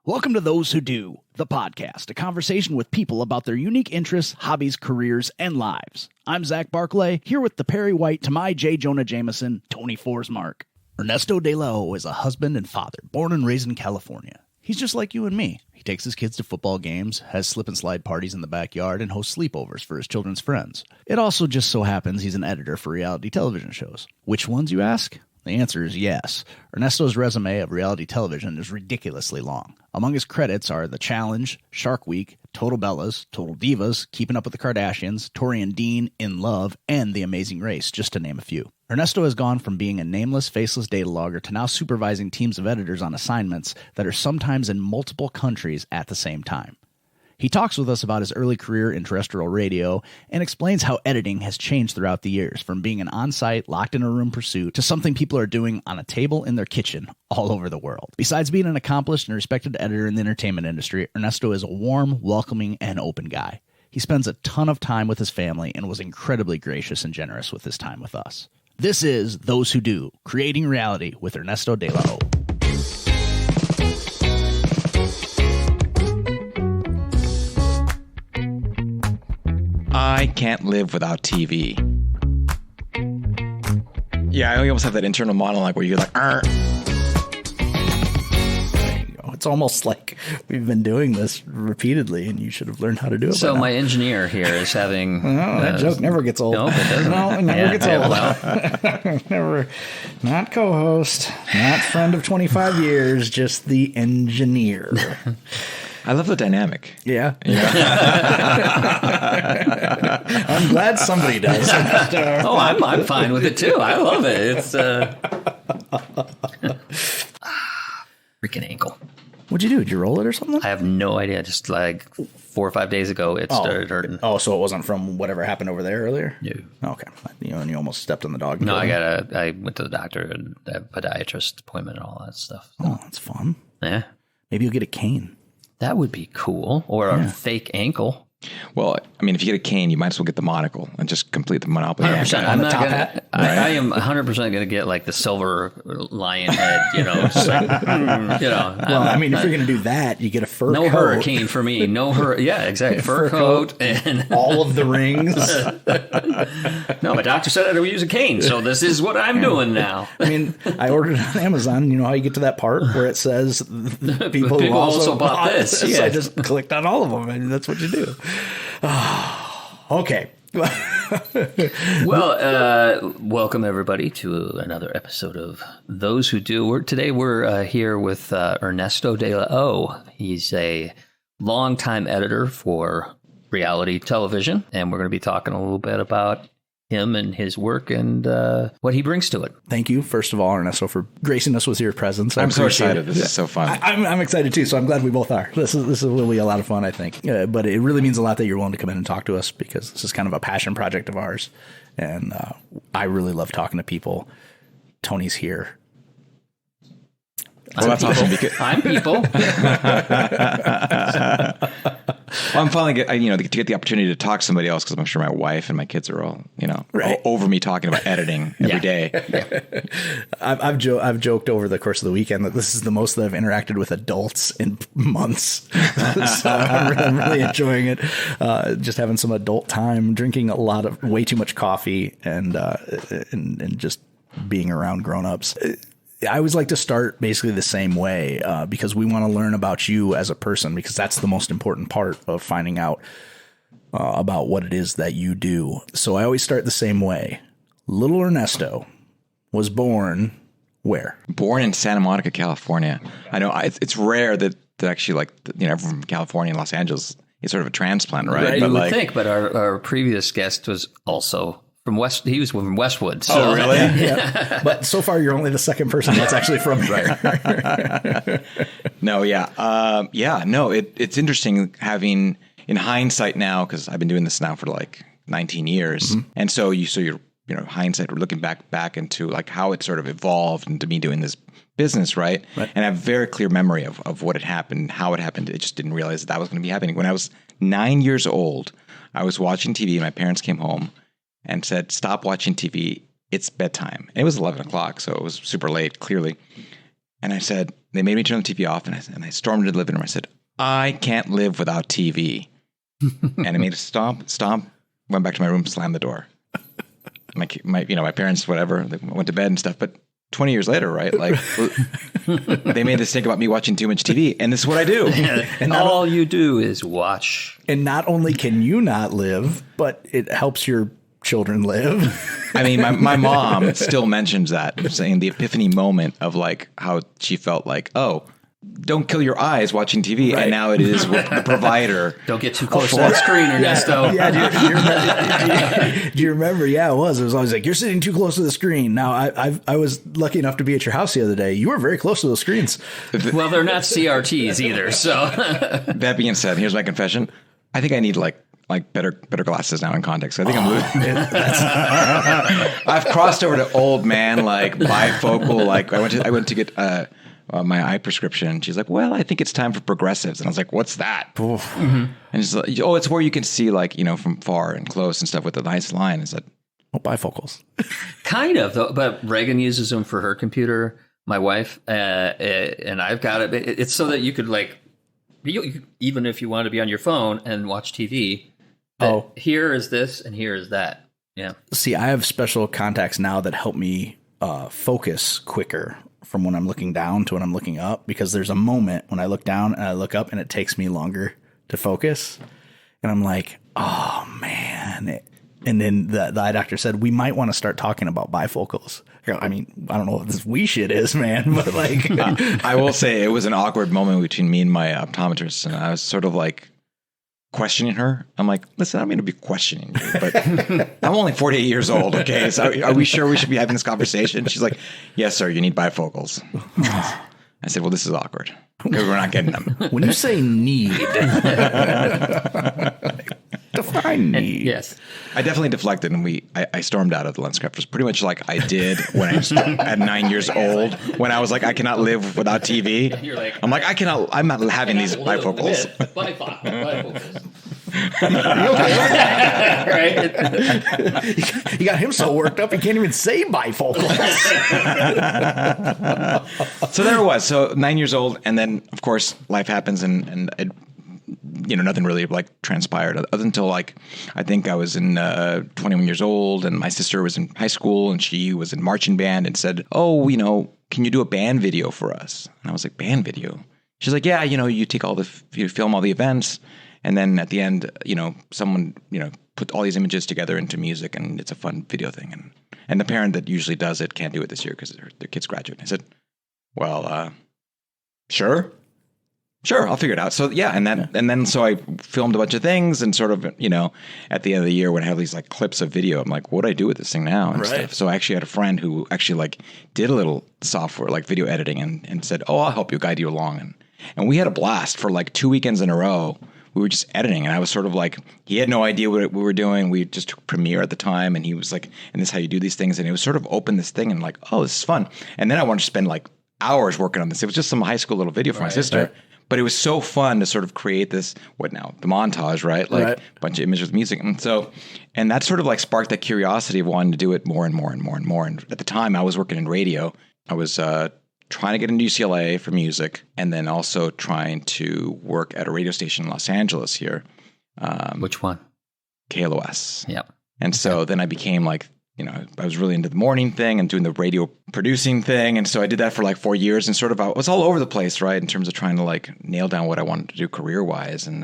Welcome to Those Who Do, the podcast, a conversation with people about their unique interests, hobbies, careers, and lives. I'm Zach Barclay, here with the Perry White to my J. Jonah Jameson, Tony Forsmark. Ernesto De La O is a husband and father, born and raised in California. He's just like you and me. He takes his kids to football games, has slip and slide parties in the backyard, and hosts sleepovers for his children's friends. It also just so happens he's an editor for reality television shows. Which ones, you ask? The answer is yes. Ernesto's resume of reality television is ridiculously long. Among his credits are The Challenge, Shark Week, Total Bellas, Total Divas, Keeping Up with the Kardashians, Tori and Dean, In Love, and The Amazing Race, just to name a few. Ernesto has gone from being a nameless, faceless data logger to now supervising teams of editors on assignments that are sometimes in multiple countries at the same time. He talks with us about his early career in terrestrial radio and explains how editing has changed throughout the years, from being an on-site, locked-in-a-room pursuit to something people are doing on a table in their kitchen all over the world. Besides being an accomplished and respected editor in the entertainment industry, Ernesto is a warm, welcoming, and open guy. He spends a ton of time with his family and was incredibly gracious and generous with his time with us. This is Those Who Do, Creating Reality with Ernesto De La O. I can't live without TV. Yeah, I almost have that internal monologue where you're like, Arr. There you go. It's almost like we've been doing this repeatedly, and you should have learned how to do it. So my engineer here is having... that joke never gets old. No, it doesn't. No, it never gets old. Well. Never. Not co-host, not friend of 25 years, just the engineer. I love the dynamic. Yeah. I'm glad somebody does. Oh, I'm fine with it too. I love it. It's freaking ankle. What'd you do? Did you roll it or something? I have no idea. Just like 4 or 5 days ago, it started hurting. Oh, so it wasn't from whatever happened over there earlier? No. Okay. And you almost stepped on the dog. No, I went to the doctor and a podiatrist appointment and all that stuff. Oh, that's fun. Yeah. Maybe you'll get a cane. That would be cool. Or a fake ankle. Well, I mean, if you get a cane, you might as well get the monocle and just complete the monopoly. 100%. I'm not gonna. I am 100% going to get like the silver lion head. Well, I mean, if you're going to do that, you get a fur coat. No hurricane for me. Yeah, exactly. Fur coat and all of the rings. No, my doctor said I would use a cane, so this is what I'm doing now. I mean, I ordered it on Amazon. You know how you get to that part where it says people who also bought this. Yeah. So I just clicked on all of them, and that's what you do. Okay. Well, welcome everybody to another episode of Those Who Do. Today we're here with Ernesto De La O. He's a longtime editor for reality television, and we're going to be talking a little bit about him and his work and what he brings to it. Thank you, first of all, Ernesto, for gracing us with your presence. I'm so excited. This is so fun. I'm excited too, so I'm glad we both are. This will be a lot of fun, I think. But it really means a lot that you're willing to come in and talk to us, because this is kind of a passion project of ours. And I really love talking to people. Tony's here. Well, that's awesome. I'm people. Well, I'm finally to get the opportunity to talk to somebody else, because I'm sure my wife and my kids are all over me talking about editing every day. Yeah. I've joked over the course of the weekend that this is the most that I've interacted with adults in months. So I'm really enjoying it. Just having some adult time, drinking way too much coffee, and just being around grown-ups. I always like to start basically the same way, because we want to learn about you as a person, because that's the most important part of finding out about what it is that you do. So I always start the same way. Little Ernesto was born where? Born in Santa Monica, California. I know it's rare that actually, everyone from California and Los Angeles is sort of a transplant, right? You would think, but our previous guest was also from West. He was from Westwood. So. Oh, really? Yeah. But so far, you're only the second person that's actually from here. No, yeah. It's interesting having, in hindsight now, because I've been doing this now for like 19 years. Mm-hmm. And so you're hindsight, we're looking back into like how it sort of evolved into me doing this business, right? And I have a very clear memory of what had happened, how it happened. I just didn't realize that was going to be happening. When I was 9 years old, I was watching TV, and my parents came home and said, "Stop watching TV. It's bedtime." And it was 11 o'clock, so it was super late, clearly. And I said, they made me turn the TV off, and I stormed into the living room. I said, I can't live without TV. And I made a stomp, went back to my room, slammed the door. My parents, whatever, they went to bed and stuff. But 20 years later, right? Like they made this thing about me watching too much TV, and this is what I do. And all you do is watch. And not only can you not live, but it helps your children live. I mean, my mom still mentions that, saying the epiphany moment of like how she felt like, oh, don't kill your eyes watching TV. Right. And now it is the provider. Don't get too close to that screen, Ernesto. Do you remember? Yeah, it was. It was always like, you're sitting too close to the screen. Now, I was lucky enough to be at your house the other day. You were very close to those screens. Well, they're not CRTs either. So that being said, here's my confession. I think I need like better glasses now in context. I think I'm losing. I've crossed over to old man, like bifocal. Like I went to get my eye prescription. She's like, well, I think it's time for progressives. And I was like, what's that? Mm-hmm. And she's like, oh, it's where you can see like, from far and close and stuff with a nice line. Is that bifocals? Kind of, though, but Reagan uses them for her computer, my wife, and I've got it. It's so that you could like, even if you want to be on your phone and watch TV, here is this and here is that. Yeah. See, I have special contacts now that help me focus quicker from when I'm looking down to when I'm looking up, because there's a moment when I look down and I look up and it takes me longer to focus. And I'm like, oh, man. And then the eye doctor said, we might want to start talking about bifocals. I mean, I don't know what this we shit is, man, but like. I will say it was an awkward moment between me and my optometrist. And I was sort of like questioning her. I'm like, listen, I'm going to be questioning you, but I'm only 48 years old. Okay. So are we sure we should be having this conversation? She's like, yes, sir. You need bifocals. I said, well, this is awkward because we're not getting them. When you say need, define need. Yes. I definitely deflected, and I stormed out of the lens crafters pretty much like I did when I was at 9 years old, when I was like, I cannot live without TV. You're like, I'm not having these bifocals. Bifocals. Right? You got him so worked up he can't even say bifocals. So there it was. So 9 years old, and then of course life happens, and it, nothing really like transpired other until like I think I was in 21 years old, and my sister was in high school, and she was in marching band, and said, "Oh, can you do a band video for us?" And I was like, "Band video?" She's like, "Yeah, you take you film all the events." And then at the end, someone, put all these images together into music, and it's a fun video thing. And the parent that usually does it can't do it this year because their kid's graduating. I said, well, sure, I'll figure it out. So yeah, and then so I filmed a bunch of things, and sort of, at the end of the year when I have these like clips of video, I'm like, what do I do with this thing now and stuff. So I actually had a friend who actually like did a little software like video editing, and said, oh, I'll help you, guide you along, and we had a blast for like 2 weekends in a row. We were just editing, and I was sort of like, he had no idea what we were doing. We just took Premiere at the time, and he was like, and this is how you do these things. And it was sort of open this thing, and like, oh, this is fun. And then I wanted to spend like hours working on this. It was just some high school little video for my sister. Right. But it was so fun to sort of create this, the montage, right? Like a bunch of images with music. And that sort of like sparked that curiosity of wanting to do it more and more and more and more. And at the time I was working in radio. I was trying to get into UCLA for music, and then also trying to work at a radio station in Los Angeles here. Which one? KLOS. Yeah. And so then I became like, I was really into the morning thing and doing the radio producing thing. And so I did that for like 4 years, and sort of I was all over the place, right, in terms of trying to like nail down what I wanted to do career-wise. And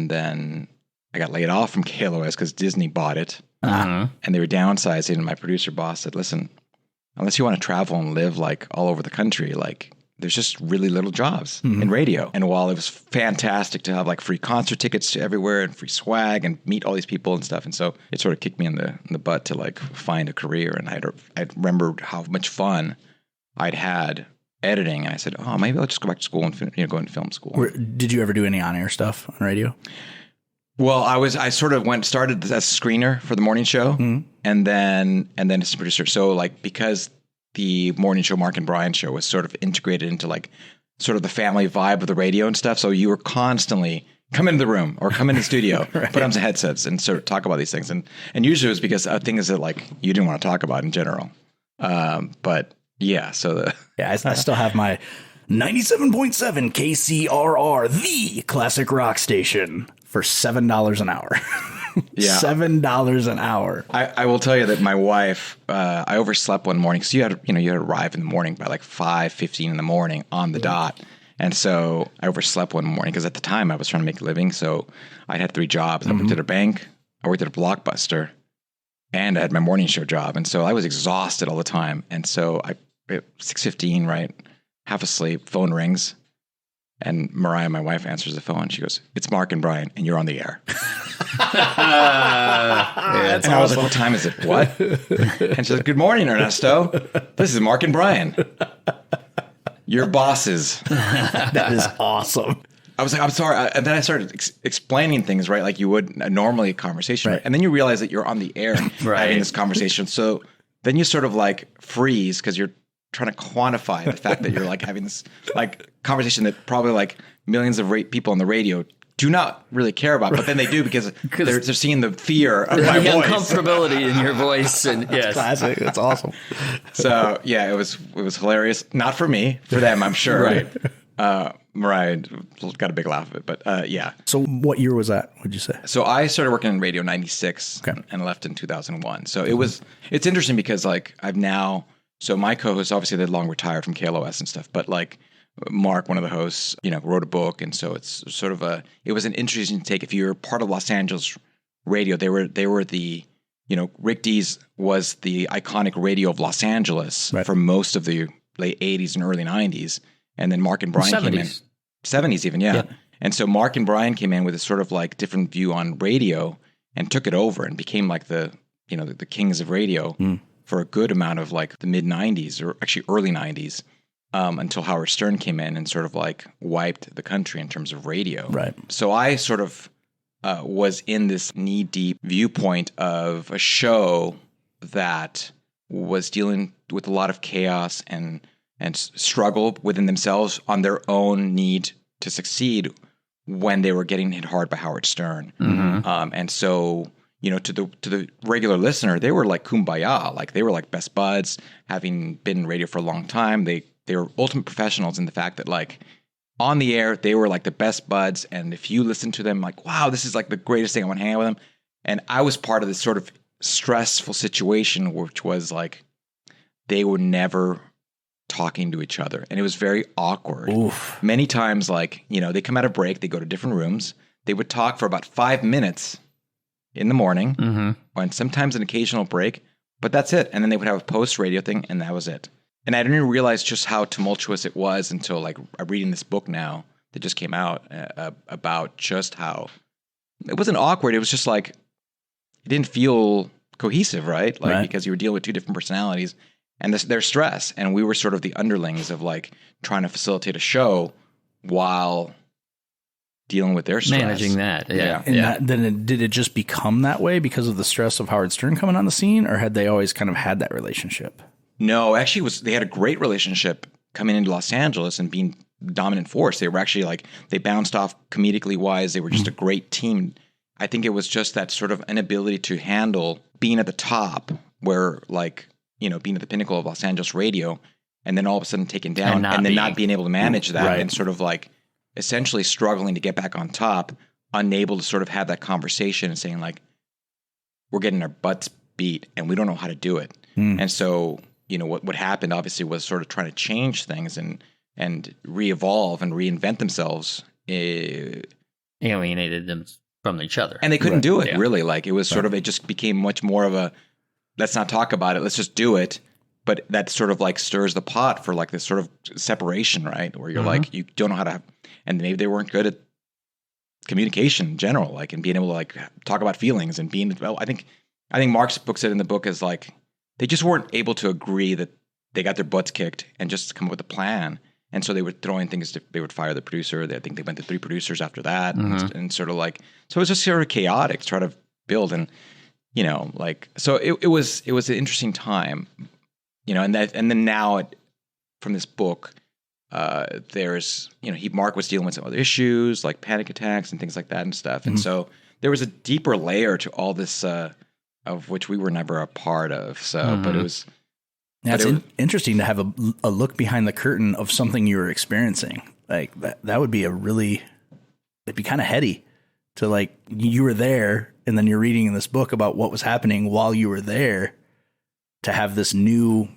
then I got laid off from KLOS because Disney bought it. Uh-huh. And they were downsizing, and my producer boss said, listen, unless you want to travel and live like all over the country, like there's just really little jobs in radio. And while it was fantastic to have like free concert tickets to everywhere and free swag and meet all these people and stuff, and so it sort of kicked me in the butt to like find a career. And I remembered how much fun I'd had editing, and I said, oh, maybe I'll just go back to school and go into film school. Did you ever do any on-air stuff on radio? Well, I sort of started as a screener for the morning show, and then as a producer. So like, because the morning show, Mark and Brian show, was sort of integrated into like sort of the family vibe of the radio and stuff. So you were constantly come into the room or come in the studio, put on some headsets and sort of talk about these things. And usually it was because things that like you didn't want to talk about in general. But yeah, so I still have my 97.7 KCRR, the classic rock station, for $7 an hour. Yeah. $7 an hour. I will tell you that my wife, I overslept one morning. So you had to arrive in the morning by like 5:15 in the morning on the dot. And so I overslept one morning because at the time I was trying to make a living. So I had 3 jobs. I worked at a bank, I worked at a Blockbuster, and I had my morning show job. And so I was exhausted all the time. And so at 6:15, right, half asleep, phone rings. And Mariah, my wife, answers the phone. She goes, "It's Mark and Brian, and you're on the air." That's and I was like, "What time is it? What?" And she's like, "Good morning, Ernesto. This is Mark and Brian. Your bosses." That is awesome. I was like, "I'm sorry." And then I started explaining things, right, like you would normally a conversation. Right? And then you realize that you're on the air having this conversation. So then you sort of like freeze because you're trying to quantify the fact that you're like having this like conversation that probably like millions of people on the radio do not really care about, but then they do because they're seeing the fear of my voice. Uncomfortability in your voice. And yes. Classic. That's awesome. So yeah, it was hilarious. Not for me, for them, I'm sure. Right. Mariah got a big laugh of it, but yeah. So what year was that, would you say? So I started working in radio in 96 and left in 2001. So it's interesting because like so my co-host, obviously they're long retired from KLOS and stuff, but like Mark, one of the hosts, wrote a book. And so it's sort of it was an interesting take. If you're part of Los Angeles radio, they were the, Rick Dees was the iconic radio of Los Angeles for most of the late 80s and early 90s. And then Mark and Brian came in. 70s even, yeah. And so Mark and Brian came in with a sort of like different view on radio and took it over and became like the kings of radio. For a good amount of like the mid 90s or actually early 90s until Howard Stern came in and sort of like wiped the country in terms of radio. Right. So I sort of was in this knee deep viewpoint of a show that was dealing with a lot of chaos and struggle within themselves on their own need to succeed when they were getting hit hard by Howard Stern. And so to the regular listener, they were like kumbaya, like they were like best buds, having been in radio for a long time. They were ultimate professionals in the fact that like on the air, they were like the best buds. And if you listen to them, like, wow, this is like the greatest thing. I want to hang out with them. And I was part of this sort of stressful situation, which was like they were never talking to each other. And it was very awkward. Oof. Many times, like, they come out of break, they go to different rooms. They would talk for about 5 minutes in the morning, and sometimes an occasional break, but that's it. And then they would have a post-radio thing, and that was it. And I didn't even realize just how tumultuous it was until like I'm reading this book now that just came out about just how it wasn't awkward. It was just like, it didn't feel cohesive, right? Like because you were dealing with 2 different personalities and their stress. And we were sort of the underlings of like trying to facilitate a show while dealing with their stress. Managing that. Yeah. And then did it just become that way because of the stress of Howard Stern coming on the scene, or had they always kind of had that relationship? No, actually they had a great relationship coming into Los Angeles and being dominant force. They were actually like, they bounced off comedically wise. They were just a great team. I think it was just that sort of inability to handle being at the top where like, being at the pinnacle of Los Angeles radio and then all of a sudden taken down and then not being able to manage that and sort of like essentially struggling to get back on top, unable to sort of have that conversation and saying like, we're getting our butts beat and we don't know how to do it. And so, what happened obviously was sort of trying to change things and re-evolve and reinvent themselves. Alienated them from each other. And they couldn't do it really. Like it was sort of, it just became much more of a, let's not talk about it. Let's just do it. But that sort of like stirs the pot for like this sort of separation, right? Where you're like, you don't know how to, and maybe they weren't good at communication in general, like, and being able to like talk about feelings and being, I think Mark's book said in the book is like, they just weren't able to agree that they got their butts kicked and just come up with a plan. And so they would throw in things, they would fire the producer. I think they went to 3 producers after that and sort of like, so it was just sort of chaotic to try to build and, so it was an interesting time, and then now from this book, there's, Mark was dealing with some other issues like panic attacks and things like that and stuff. And so there was a deeper layer to all this, of which we were never a part of. So, but it was, That's interesting to have a look behind the curtain of something you were experiencing. Like that would be it'd be kind of heady to like, you were there and then you're reading in this book about what was happening while you were there, to have this new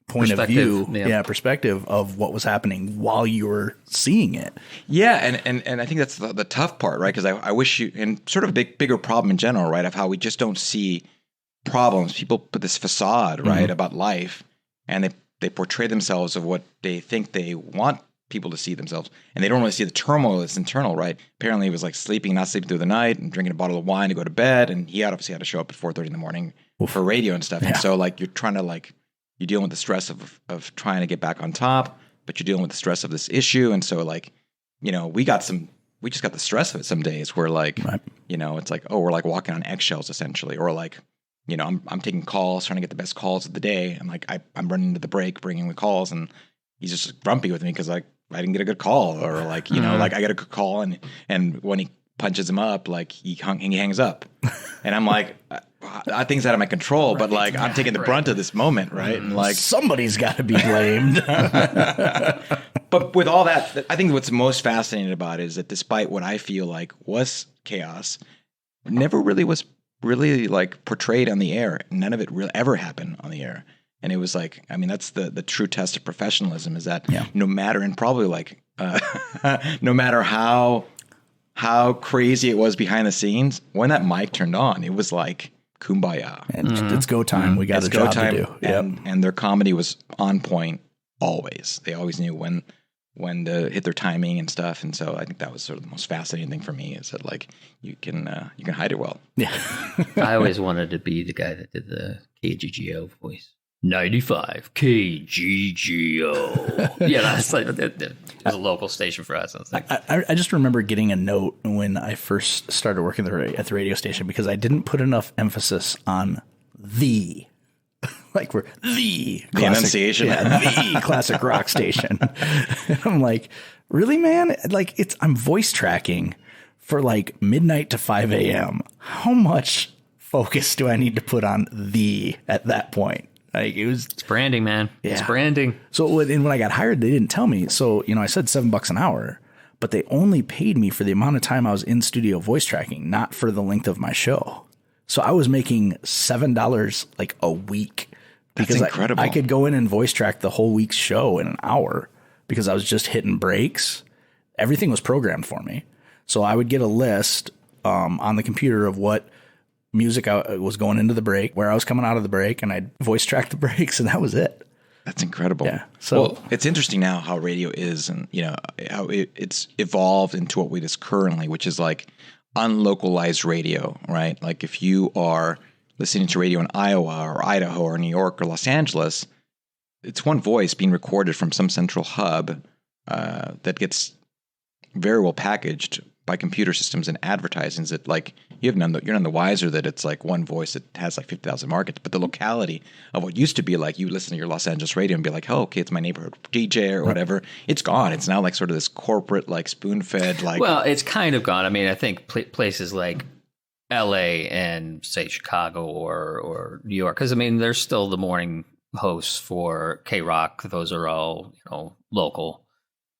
point of view, perspective of what was happening while you were seeing it. Yeah. And I think that's the tough part, right? Because I wish and sort of a bigger problem in general, right? Of how we just don't see problems. People put this facade, right, about life, and they portray themselves of what they think they want people to see themselves, and they don't really see the turmoil that's internal, right? Apparently, it was like not sleeping through the night and drinking a bottle of wine to go to bed, and he obviously had to show up at 4:30 in the morning for radio and stuff. Yeah. And so, like, you're trying to you're dealing with the stress of trying to get back on top, but you're dealing with the stress of this issue, and so we just got the stress of it some days where it's like, oh, we're like walking on eggshells essentially, or like, I'm taking calls, trying to get the best calls of the day, and like I'm running to the break, bringing the calls, and he's just grumpy with me because I didn't get a good call, or like, like I get a good call and when he punches him up, like he hangs up, and I'm like, things out of my control, but like I'm taking the brunt of this moment, right? And like somebody's got to be blamed. But with all that, I think what's most fascinating about it is that despite what I feel like was chaos, never really was like portrayed on the air. None of it really ever happened on the air. And it was like, I mean, that's the true test of professionalism, is that no matter, and probably like, no matter how crazy it was behind the scenes, when that mic turned on, it was like kumbaya. And it's go time. We got a job to do. And their comedy was on point always. They always knew when to hit their timing and stuff. And so I think that was sort of the most fascinating thing for me, is that like you can hide it well. Yeah. I always wanted to be the guy that did the KGGO voice. 95 KGGO. Yeah, that's like it was a local station for us. I just remember getting a note when I first started working at the radio station, because I didn't put enough emphasis on the. Like we're the enunciation, the classic rock station. And I'm like, really, man? Like I'm voice tracking for like midnight to 5 a.m. How much focus do I need to put on the at that point? Like it's branding, man. Yeah. It's branding. So when I got hired, they didn't tell me. So, I said $7 an hour, but they only paid me for the amount of time I was in studio voice tracking, not for the length of my show. So I was making $7 like a week. Because that's incredible. I could go in and voice track the whole week's show in an hour, because I was just hitting breaks. Everything was programmed for me. So I would get a list on the computer of what music was going into the break, where I was coming out of the break, and I'd voice track the breaks, and that was it. That's incredible. Yeah. So it's interesting now how radio is, and how it's evolved into what it is currently, which is like unlocalized radio, right? Like if you are listening to radio in Iowa or Idaho or New York or Los Angeles, it's one voice being recorded from some central hub that gets very well packaged by computer systems and advertisings, that like you're none the wiser that it's like one voice that has like 50,000 markets. But the locality of what used to be like, you listen to your Los Angeles radio and be like, oh, okay, it's my neighborhood DJ or whatever. It's gone. It's now like sort of this corporate, like spoon-fed, like. Well, it's kind of gone. I mean, I think places like LA and say Chicago or New York, because I mean, there's still the morning hosts for K-Rock. Those are all, local.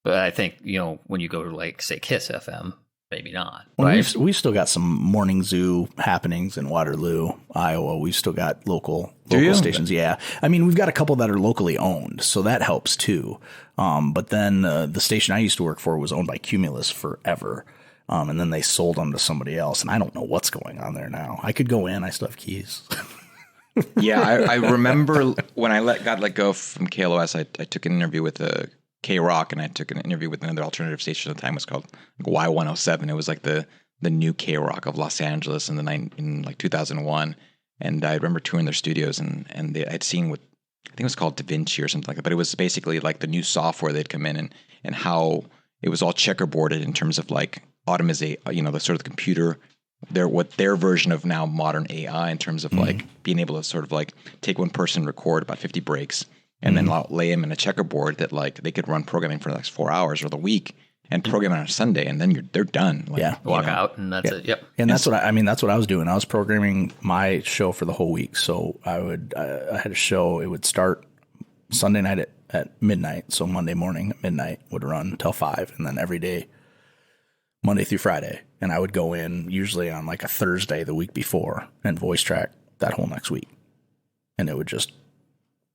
But I think, when you go to like say Kiss FM, maybe not. Well, right? we've still got some morning zoo happenings in Waterloo, Iowa. We've still got local stations. Yeah. I mean, we've got a couple that are locally owned, so that helps too. But then the station I used to work for was owned by Cumulus forever. And then they sold them to somebody else, and I don't know what's going on there now. I could go in. I still have keys. Yeah, I remember when I got let go from KLOS, I took an interview with K-Rock, and I took an interview with another alternative station at the time. It was called Y107. It was like the new K-Rock of Los Angeles in like 2001. And I remember touring their studios, and I'd seen what I think it was called Da Vinci or something like that. But it was basically like the new software they'd come in and how it was all checkerboarded in terms of like automate, the sort of the computer, their version of now modern AI in terms of like being able to sort of like take one person, record about 50 breaks, and then lay them in a checkerboard that like they could run programming for the next 4 hours or the week and program it on a Sunday, and then they're done. Like, walk out and that's it. Yep. And that's what I was doing. I was programming my show for the whole week. So I had a show. It would start Sunday night at midnight. So Monday morning at midnight would run till 5, and then every day, Monday through Friday. And I would go in usually on like a Thursday the week before and voice track that whole next week. And it would just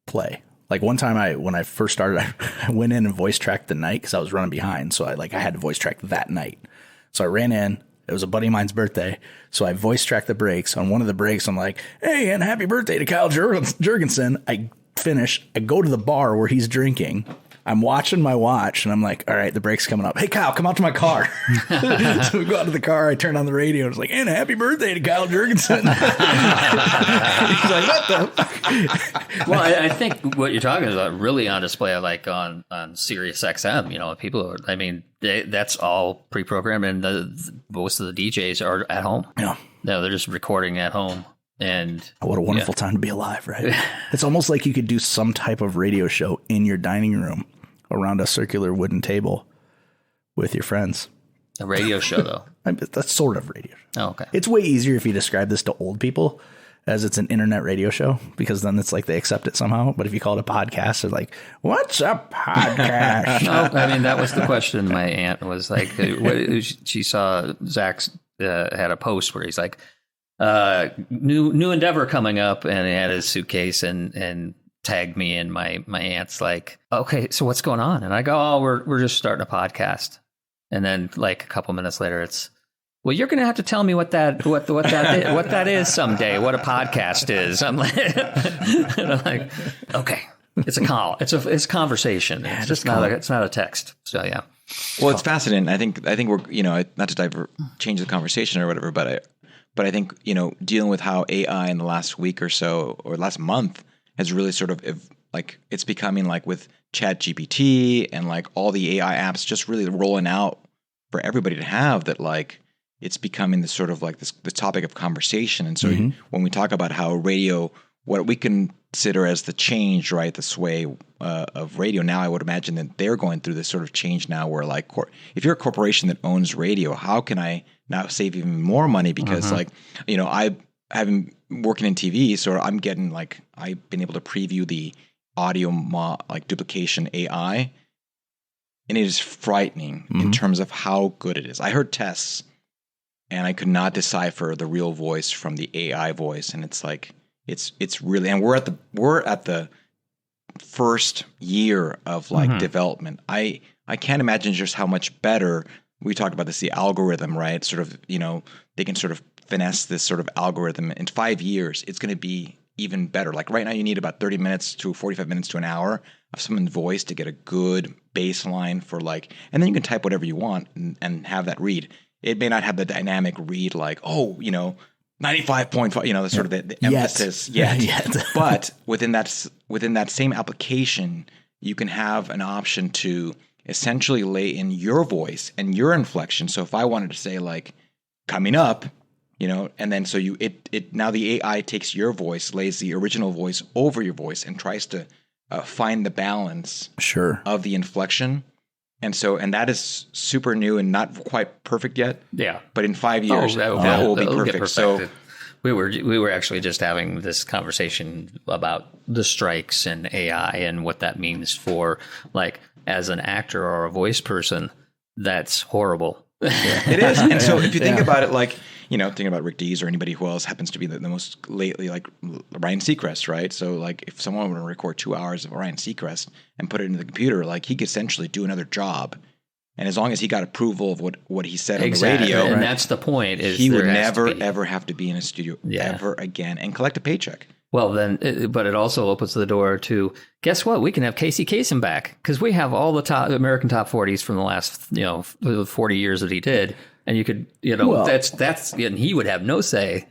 play. Like one time when I first started, I went in and voice tracked the night because I was running behind. So I had to voice track that night. So I ran in. It was a buddy of mine's birthday. So I voice tracked the breaks. On one of the breaks, I'm like, hey, and happy birthday to Kyle Jurgensen. I finish. I go to the bar where he's drinking. I'm watching my watch, and I'm like, all right, the break's coming up. Hey, Kyle, come out to my car. So we go out to the car. I turn on the radio. And it's like, and happy birthday to Kyle Jurgensen. He's like, what the? Well, I think what you're talking about really on display, like on Sirius XM. You know, people are. I mean, that's all pre-programmed, and most of the DJs are at home. Yeah, no, they're just recording at home. And what a wonderful time to be alive, right? It's almost like you could do some type of radio show in your dining room around a circular wooden table with your friends. A radio show, though. That's sort of radio. Oh, okay. It's way easier if you describe this to old people as it's an internet radio show, because then it's like they accept it somehow. But if you call it a podcast, they're like, what's a podcast? No, I mean, that was the question. My aunt was like, she saw Zach's had a post where he's like, new endeavor coming up, and he had his suitcase and tagged me, and my aunt's like, okay, so what's going on? And I go, oh, we're just starting a podcast. And then like a couple minutes later, it's, well, you're gonna have to tell me what that is someday, what a podcast is. I'm like, and I'm like, okay, it's a call, it's a conversation. It's just it's not a text. So yeah. Well, it's fascinating. I think we're, you know, not to change the conversation or whatever, but I think, you know, dealing with how AI in the last week or so, or last month, has really sort of like, it's becoming like with ChatGPT and like all the AI apps just really rolling out for everybody to have, that like it's becoming this sort of like the topic of conversation. And so when we talk about how radio, what we consider as the change, right, the sway of radio now, I would imagine that they're going through this sort of change now where like, if you're a corporation that owns radio, how can I now save even more money? Because like, you know, I haven't working in TV, so I'm getting like, I've been able to preview the audio like duplication AI, and it is frightening in terms of how good it is. I heard tests and I could not decipher the real voice from the AI voice. And it's like, it's really, and we're at the first year of like development. I can't imagine just how much better, we talked about this, the algorithm, right? Sort of, you know, they can sort of finesse this sort of algorithm. In 5 years, it's going to be even better. Like right now, you need about 30 minutes to 45 minutes to an hour of someone's voice to get a good baseline for like, and then you can type whatever you want and have that read. It may not have the dynamic read like, oh, you know, 95.5, you know, the sort of the emphasis yet. But within that same application, you can have an option to essentially lay in your voice and your inflection. So if I wanted to say like coming up, you know, and then so now the AI takes your voice, lays the original voice over your voice, and tries to find the balance of the inflection. And that is super new and not quite perfect yet. Yeah. But in 5 years, that will be perfect. So we were actually just having this conversation about the strikes and AI and what that means for, like, as an actor or a voice person, that's horrible. It is. And so if you think about it, like, you know, thinking about Rick Dees or anybody who else happens to be the most lately, like Ryan Seacrest, right? So like if someone were to record 2 hours of Ryan Seacrest and put it into the computer, like he could essentially do another job. And as long as he got approval of what he said on the radio. And that's the point. Is he would never, ever have to be in a studio ever again and collect a paycheck. Well, then, but it also opens the door to, guess what? We can have Casey Kasem back because we have all the American top 40s from the last, 40 years that he did. And you could, that's, and he would have no say,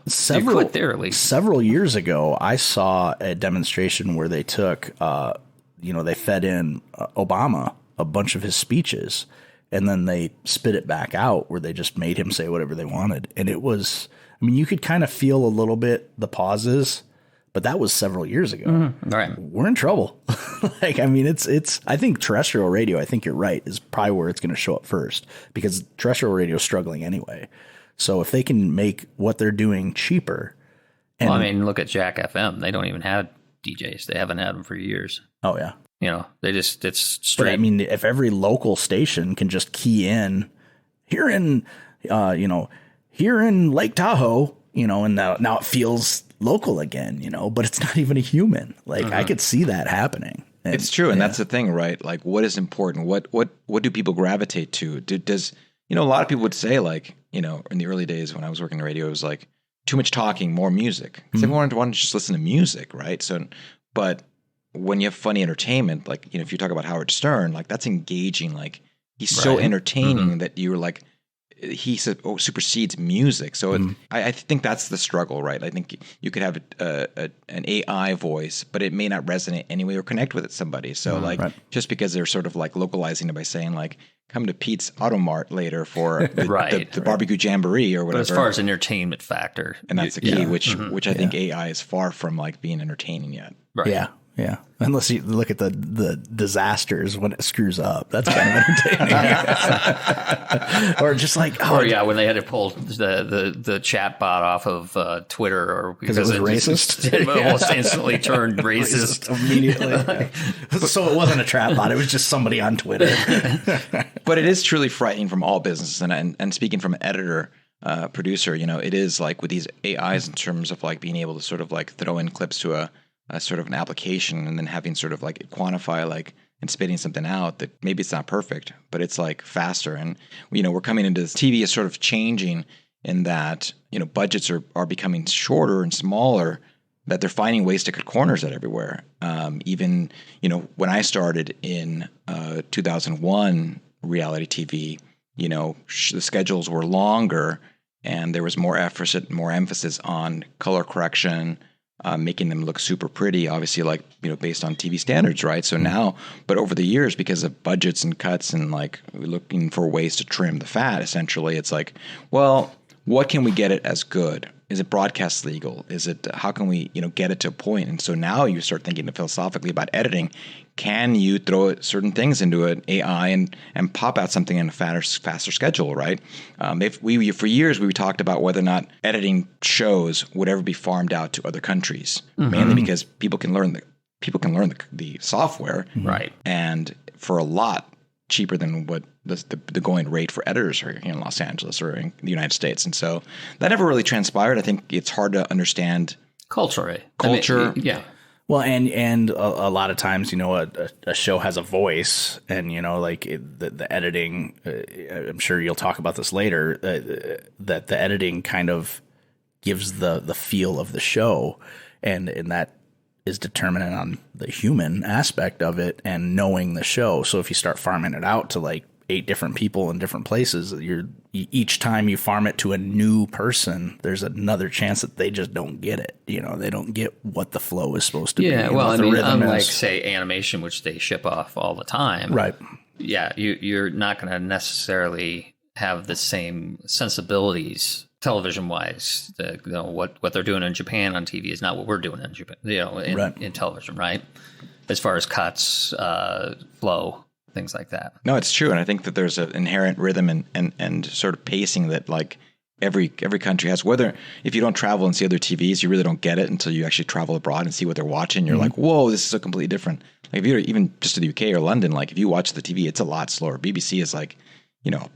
Several years ago, I saw a demonstration where they took, they fed in Obama a bunch of his speeches, and then they spit it back out where they just made him say whatever they wanted. And it was, I mean, you could kind of feel a little bit the pauses, but that was several years ago. Mm-hmm. Right. We're in trouble. Like, I mean, it's, I think terrestrial radio, I think you're right, is probably where it's going to show up first because terrestrial radio is struggling anyway. So if they can make what they're doing cheaper. Well, I mean, look at Jack FM. They don't even have DJs. They haven't had them for years. Oh yeah. It's straight. But I mean, if every local station can just key in here in Lake Tahoe, and now it feels local again, but it's not even a human. Like I could see that happening. And, it's true. And that's the thing, right? Like what is important? What do people gravitate to? Does a lot of people would say like, in the early days when I was working in radio, it was like too much talking, more music. Because everyone wanted to just listen to music, right? So, but when you have funny entertainment, like, if you talk about Howard Stern, like that's engaging, like he's so entertaining that you're like, he supersedes music. So I think that's the struggle, right? I think you could have an AI voice, but it may not resonate anyway or connect with somebody. So just because they're sort of like localizing it by saying like, come to Pete's Automart later for the barbecue jamboree or whatever. But as far as entertainment factor. And that's the key, which I think AI is far from like being entertaining yet. Right. Yeah. Yeah. Unless you look at the disasters when it screws up. That's kind of entertaining. Or just like, when they had to pull the chat bot off of Twitter or because it was racist. It almost instantly turned racist immediately. So it wasn't a chat bot. It was just somebody on Twitter. But it is truly frightening from all businesses. And speaking from an editor, producer, it is like with these AIs in terms of like being able to sort of like throw in clips to a sort of an application and then having sort of like it quantify like and spitting something out that maybe it's not perfect, but it's like faster. And, we're coming into this TV is sort of changing in that, budgets are becoming shorter and smaller, that they're finding ways to cut corners at everywhere. Even, when I started in 2001 reality TV, the schedules were longer and there was more emphasis on color correction, making them look super pretty, obviously, like, based on TV standards, right? So now, but over the years, because of budgets and cuts and like looking for ways to trim the fat, essentially, it's like, well, what can we get it as good? Is it broadcast legal? Is it, how can we, get it to a point? And so now you start thinking philosophically about editing. Can you throw certain things into an AI and pop out something in a faster schedule, right? For years, we talked about whether or not editing shows would ever be farmed out to other countries, mainly because people can learn the software, right? And for a lot cheaper than what the going rate for editors are in Los Angeles or in the United States. And so that never really transpired. I think it's hard to understand culture. Yeah. Well, and a lot of times, a show has a voice, and the editing. I'm sure you'll talk about this later. That the editing kind of gives the feel of the show, and that is determinant on the human aspect of it and knowing the show. So if you start farming it out to like 8 different people in different places, each time you farm it to a new person, there's another chance that they just don't get it. They don't get what the flow is supposed to be. Yeah, well, unlike say animation, which they ship off all the time, right? Yeah, you're not going to necessarily have the same sensibilities television-wise. What they're doing in Japan on TV is not what we're doing in Japan. In television, right? As far as cuts, flow. Things like that. No, it's true. And I think that there's an inherent rhythm and sort of pacing that like every country has. Whether if you don't travel and see other TVs, you really don't get it until you actually travel abroad and see what they're watching. You're like, whoa, this is so completely different. Like if you're even just to the UK or London, like if you watch the TV, it's a lot slower. BBC is like,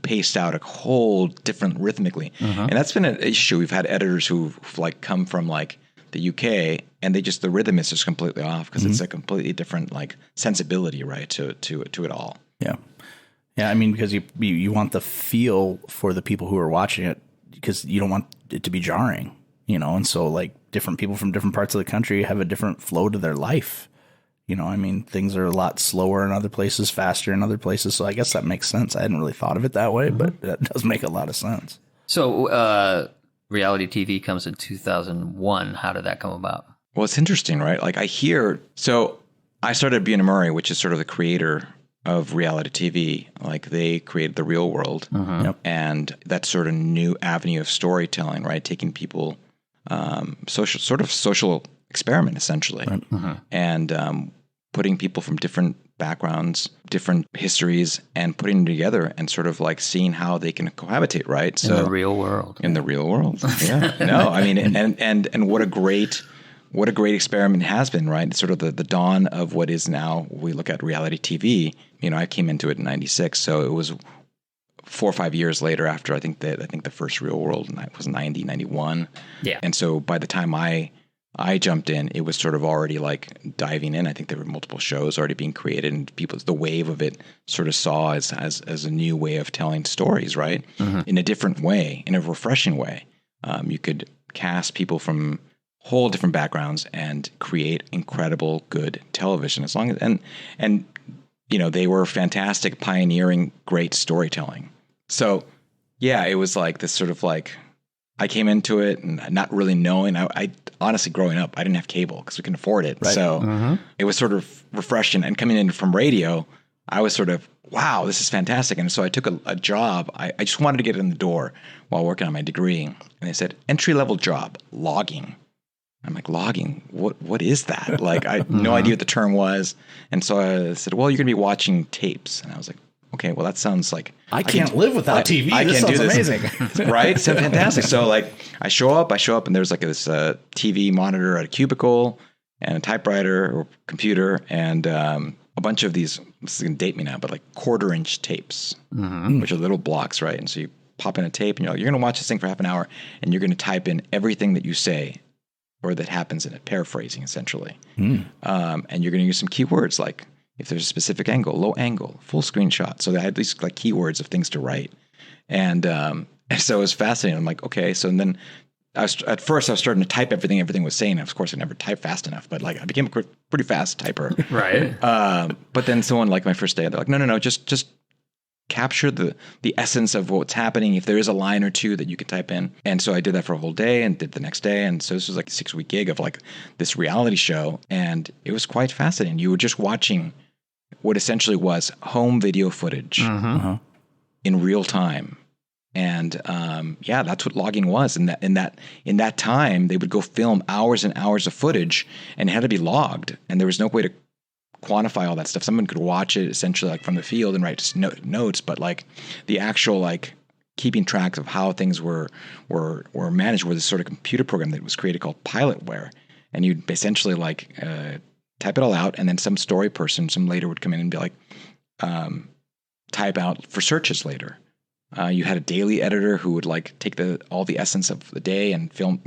paced out a whole different rhythmically. And that's been an issue. We've had editors who've like come from like the UK, and the rhythm is just completely off because it's a completely different like sensibility, right, to it all. Yeah. I mean, because you want the feel for the people who are watching it, because you don't want it to be jarring, and so like different people from different parts of the country have a different flow to their life. I mean, things are a lot slower in other places, faster in other places. So I guess that makes sense. I hadn't really thought of it that way, but that does make a lot of sense. So, reality TV comes in 2001. How did that come about? Well, it's interesting, right? Like I started at Buena Murray, which is sort of the creator of reality TV. Like they created The Real World, and that sort of new avenue of storytelling, right? Taking people, social experiment essentially, and putting people from different backgrounds, different histories, and putting them together and sort of like seeing how they can cohabitate, right? In the real world. In the real world. Yeah. No, I mean, and what a great what a great experiment it has been, right? It's sort of the dawn of what is now, we look at reality TV. You know, I came into it in 96, so it was 4 or 5 years later after I think the first Real World was 90, 91. Yeah. And so by the time I jumped in, it was sort of already like diving in. I think there were multiple shows already being created, and the wave of it sort of saw as a new way of telling stories, right? In a different way, in a refreshing way. You could cast people from whole different backgrounds and create incredible, good television. As long as and you know, they were fantastic, pioneering, great storytelling. So yeah, it was like this sort of like, I came into it and not really knowing. I honestly, growing up, I didn't have cable because we couldn't afford it. Right. So it was sort of refreshing. And coming in from radio, I was sort of, wow, this is fantastic. And so I took a job. I just wanted to get in the door while working on my degree. And they said, entry-level job, logging. I'm like, logging? What is that? Like, I had no idea what the term was. And so I said, well, you're going to be watching tapes. And I was like, okay, well, that sounds like... I can't live without TV. This sounds amazing. Right? So fantastic. So like, I show up and there's like this TV monitor at a cubicle and a typewriter or computer and a bunch of these, this is going to date me now, but like 1/4-inch tapes, which are little blocks, right? And so you pop in a tape and you're going to watch this thing for half an hour and you're going to type in everything that you say or that happens in it, paraphrasing essentially. And you're going to use some keywords like if there's a specific angle, low angle, full screenshot. So they had these like keywords of things to write. And so it was fascinating. I'm like, okay. So then at first I was starting to type everything was saying. Of course, I never typed fast enough, but like I became a pretty fast typer. Right. But then someone like my first day, they're like, no, just capture the essence of what's happening. If there is a line or two that you can type in. And so I did that for a whole day and did the next day. And so this was like a 6-week gig of like this reality show. And it was quite fascinating. You were just watching what essentially was home video footage in real time. And yeah, that's what logging was. In that time, they would go film hours and hours of footage and it had to be logged. And there was no way to quantify all that stuff. Someone could watch it essentially like from the field and write notes, but like the actual like keeping track of how things were managed was this sort of computer program that was created called Pilotware. And you'd essentially like type it all out, and then some story person, some later would come in and be like, type out for searches later. You had a daily editor who would like take all the essence of the day and film,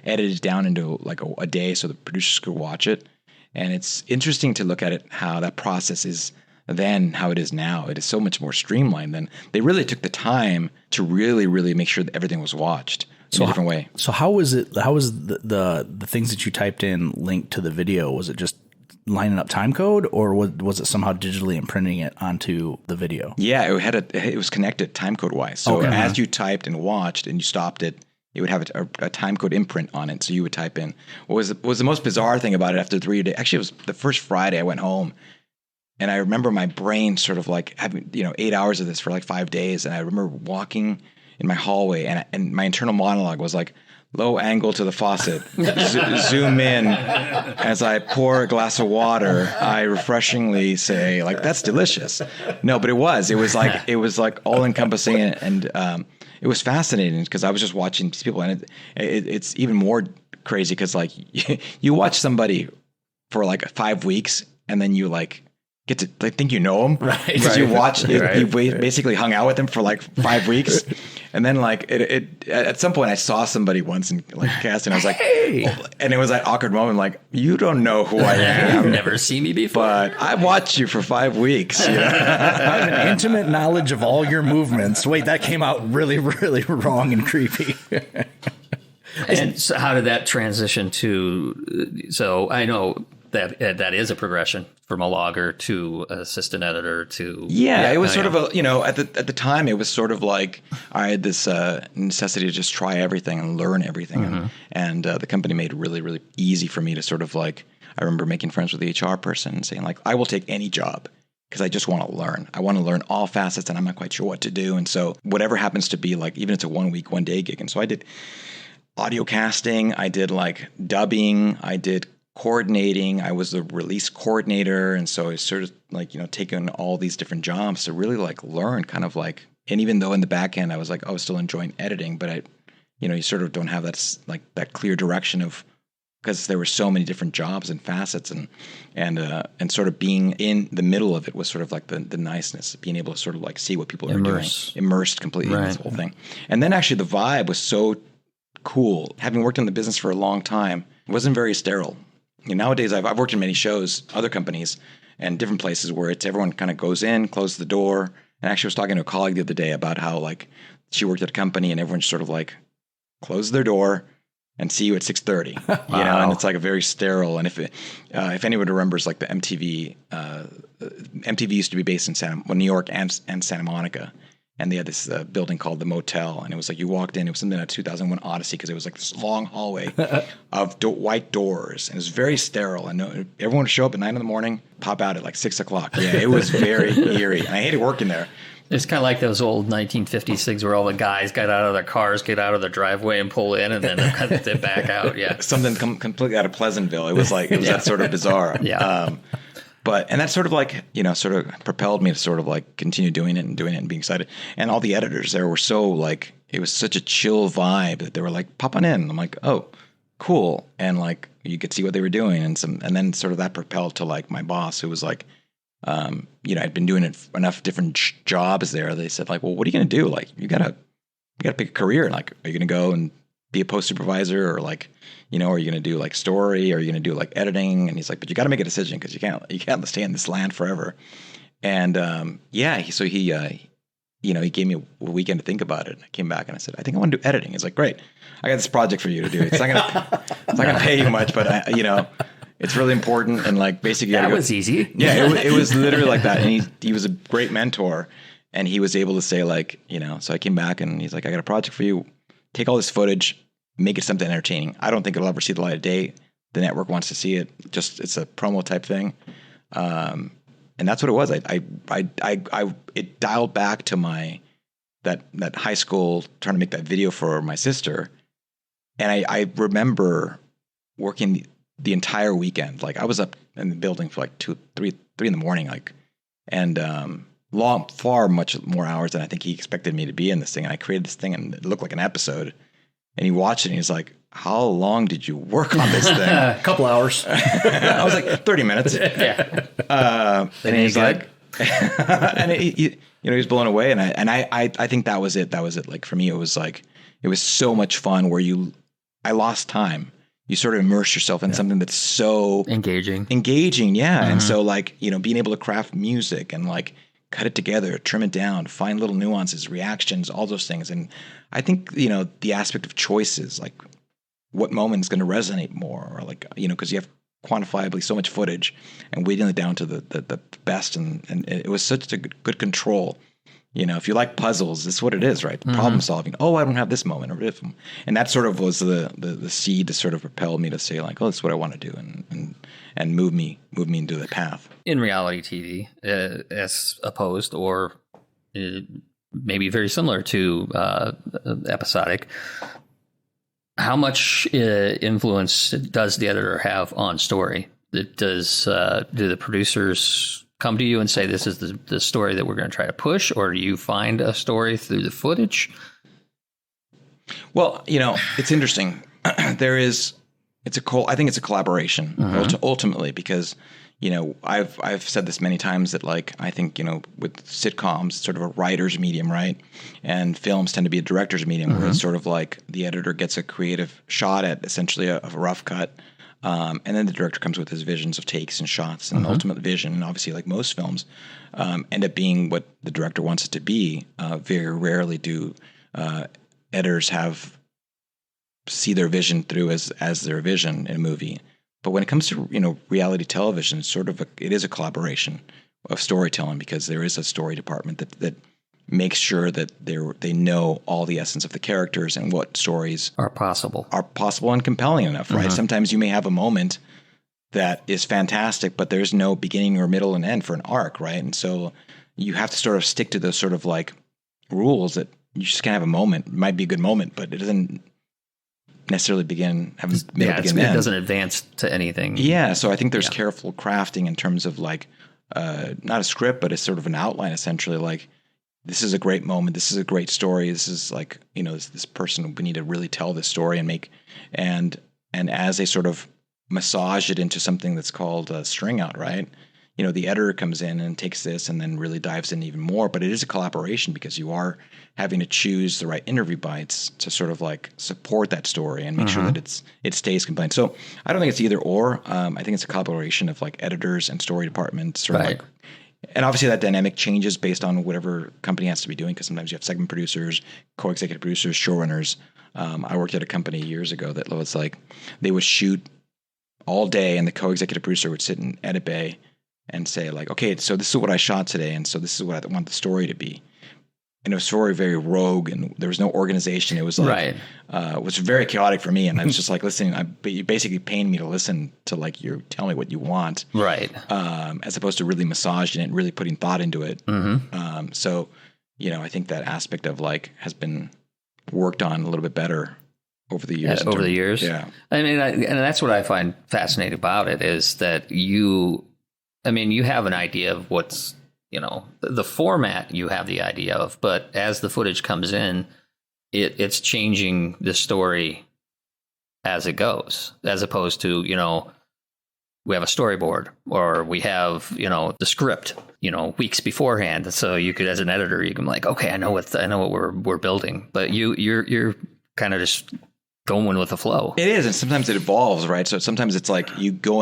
edit it down into like a day so the producers could watch it. And it's interesting to look at it, how that process is then how it is now. It is so much more streamlined. Then they really took the time to really, really make sure that everything was watched in a different way. So how was it? How was the things that you typed in linked to the video? Was it just lining up time code, or was it somehow digitally imprinting it onto the video? Yeah, it was connected time code wise. So as you typed and watched and you stopped it, it would have a time code imprint on it. So you would type in. What was the most bizarre thing about it after 3 days? Actually, it was the first Friday I went home, and I remember my brain sort of like having 8 hours of this for like 5 days, and I remember walking in my hallway, and my internal monologue was like, low angle to the faucet, zoom in as I pour a glass of water. I refreshingly say, like, that's delicious. No, but it was like all encompassing, and it was fascinating because I was just watching these people, and it's even more crazy because like you watch somebody for like 5 weeks, and then you like get to like think you know them, right? Because you watch, you basically hung out with them for like 5 weeks. And then like it at some point I saw somebody once in like casting. I was like, hey. And it was that awkward moment, like, you don't know who I am. You've never seen me before. But I watched you for 5 weeks. I have an intimate knowledge of all your movements. Wait, that came out really, really wrong and creepy. And so how did that transition to, so I know that is a progression from a logger to assistant editor to... Yeah, it was sort of at the time, it was sort of like I had this necessity to just try everything and learn everything. And the company made it really, really easy for me to sort of like, I remember making friends with the HR person and saying like, I will take any job because I just want to learn. I want to learn all facets and I'm not quite sure what to do. And so whatever happens to be like, even if it's a 1 week, 1 day gig. And so I did audio casting, I did like dubbing, I did coordinating. I was the release coordinator. And so I sort of like, taking all these different jobs to really like learn kind of like, and even though in the back end, I was like, I was still enjoying editing, but you sort of don't have that clear direction of because there were so many different jobs and facets, and sort of being in the middle of it was sort of like the niceness, being able to sort of like see what people are doing, immersed completely in this whole thing. And then actually the vibe was so cool. Having worked in the business for a long time, it wasn't very sterile. Nowadays I've worked in many shows, other companies, and different places where it's everyone kind of goes in, closes the door. And actually I was talking to a colleague the other day about how like she worked at a company and everyone sort of like closes their door and see you at 6:30, and it's like a very sterile. And if anyone remembers, like the MTV used to be based in New York and Santa Monica, and they had this building called the Motel, and it was like you walked in, it was something like 2001 Odyssey, because it was like this long hallway of white doors, and it was very sterile, and everyone would show up at 9 a.m, pop out at like 6 o'clock. Yeah, it was very eerie, and I hated working there. It's kind of like those old 1950s things where all the guys get out of their cars, get out of their driveway and pull in, and then they back out. Yeah. Something completely out of Pleasantville. It was like, that sort of bizarre. Yeah. And that sort of like, sort of propelled me to sort of like continue doing it and being excited. And all the editors there were so like, it was such a chill vibe that they were like, pop on in. I'm like, oh, cool. And like, you could see what they were doing. And then sort of that propelled to like my boss, who was like, I'd been doing enough different jobs there. They said like, well, what are you going to do? Like, you gotta pick a career. Like, are you going to go and be a post supervisor, or like, are you going to do like story, or are you going to do like editing? And he's like, but you got to make a decision, because you can't stay in this land forever. And, he gave me a weekend to think about it. And I came back and I said, I think I want to do editing. He's like, great. I got this project for you to do. It's not going to pay you much, but it's really important. And like, basically, that was easy. Yeah, it was literally like that. And he was a great mentor, and he was able to say like, so I came back and he's like, I got a project for you. Take all this footage, make it something entertaining. I don't think it'll ever see the light of day. The network wants to see it. Just, it's a promo type thing. And that's what it was. It dialed back to that high school, trying to make that video for my sister. And I remember working the entire weekend. Like, I was up in the building for like 2, 3 in the morning, like, and far much more hours than I think he expected me to be in this thing. And I created this thing, and it looked like an episode. And he watched it, and he's like, how long did you work on this thing? A couple hours. I was like, 30 minutes. Yeah. And he's like, and he was blown away. And I think that was it. That was it. Like, for me, it was like, it was so much fun where I lost time. You sort of immerse yourself in something that's so engaging. Yeah. Mm-hmm. And so like, being able to craft music and like cut it together, trim it down, find little nuances, reactions, all those things. And I think, the aspect of choices, like what moment is going to resonate more, or like, because you have quantifiably so much footage, and weighting it down to the best. And it was such a good control. If you like puzzles, it's what it is, right? Mm-hmm. Problem solving. Oh, I don't have this moment, or if, and that sort of was the seed to sort of propel me to say like, oh, that's what I want to do, and move me into the path. In reality TV, as opposed, or maybe very similar to episodic, how much influence does the editor have on story? Do the producers come to you and say, this is the story that we're going to try to push, or do you find a story through the footage? Well, it's interesting. I think it's a collaboration, mm-hmm. ultimately, because, I've said this many times that, like, I think, with sitcoms, it's sort of a writer's medium, right? And films tend to be a director's medium, mm-hmm. where it's sort of like the editor gets a creative shot at essentially a rough cut. And then the director comes with his visions of takes and shots and mm-hmm. ultimate vision. And obviously, like most films, end up being what the director wants it to be. Very rarely do editors see their vision through as their vision in a movie. But when it comes to reality television, it is a collaboration of storytelling, because there is a story department that makes sure that they know all the essence of the characters and what stories are possible and compelling enough, right? Mm-hmm. Sometimes you may have a moment that is fantastic, but there's no beginning or middle and end for an arc, right? And so you have to sort of stick to those sort of like rules that you just can't have a moment. It might be a good moment, but it doesn't necessarily begin middle, begin, end. It doesn't advance to anything. Yeah, so I think there's careful crafting in terms of like not a script, but it's sort of an outline, essentially, like, this is a great moment. This is a great story. This is like, this person, we need to really tell this story and And as they sort of massage it into something that's called a string out, right? The editor comes in and takes this and then really dives in even more. But it is a collaboration because you are having to choose the right interview bites to sort of like support that story and make sure that it stays compliant. So I don't think it's either or. I think it's a collaboration of like editors and story departments, sort of like, and obviously that dynamic changes based on whatever company has to be doing, because sometimes you have segment producers, co-executive producers, showrunners. I worked at a company years ago that was like they would shoot all day and the co-executive producer would sit in edit bay and say like, okay, so this is what I shot today, and so this is what I want the story to be. And it was very, very rogue, and there was no organization. It was like, it was very chaotic for me. And I was just like listening. You basically paying me to listen to like you tell me what you want, right? As opposed to really massaging it and really putting thought into it. So, I think that aspect of like has been worked on a little bit better over the years. Yeah. I mean, and that's what I find fascinating about it is that you have an idea of what's, the format you have the idea of, but as the footage comes in, it's changing the story as it goes, as opposed to, we have a storyboard or we have, the script, weeks beforehand. So you could, as an editor, you can like, okay, I know what we're building, but you're kind of just going with the flow. It is. And sometimes it evolves, right? So sometimes it's like you go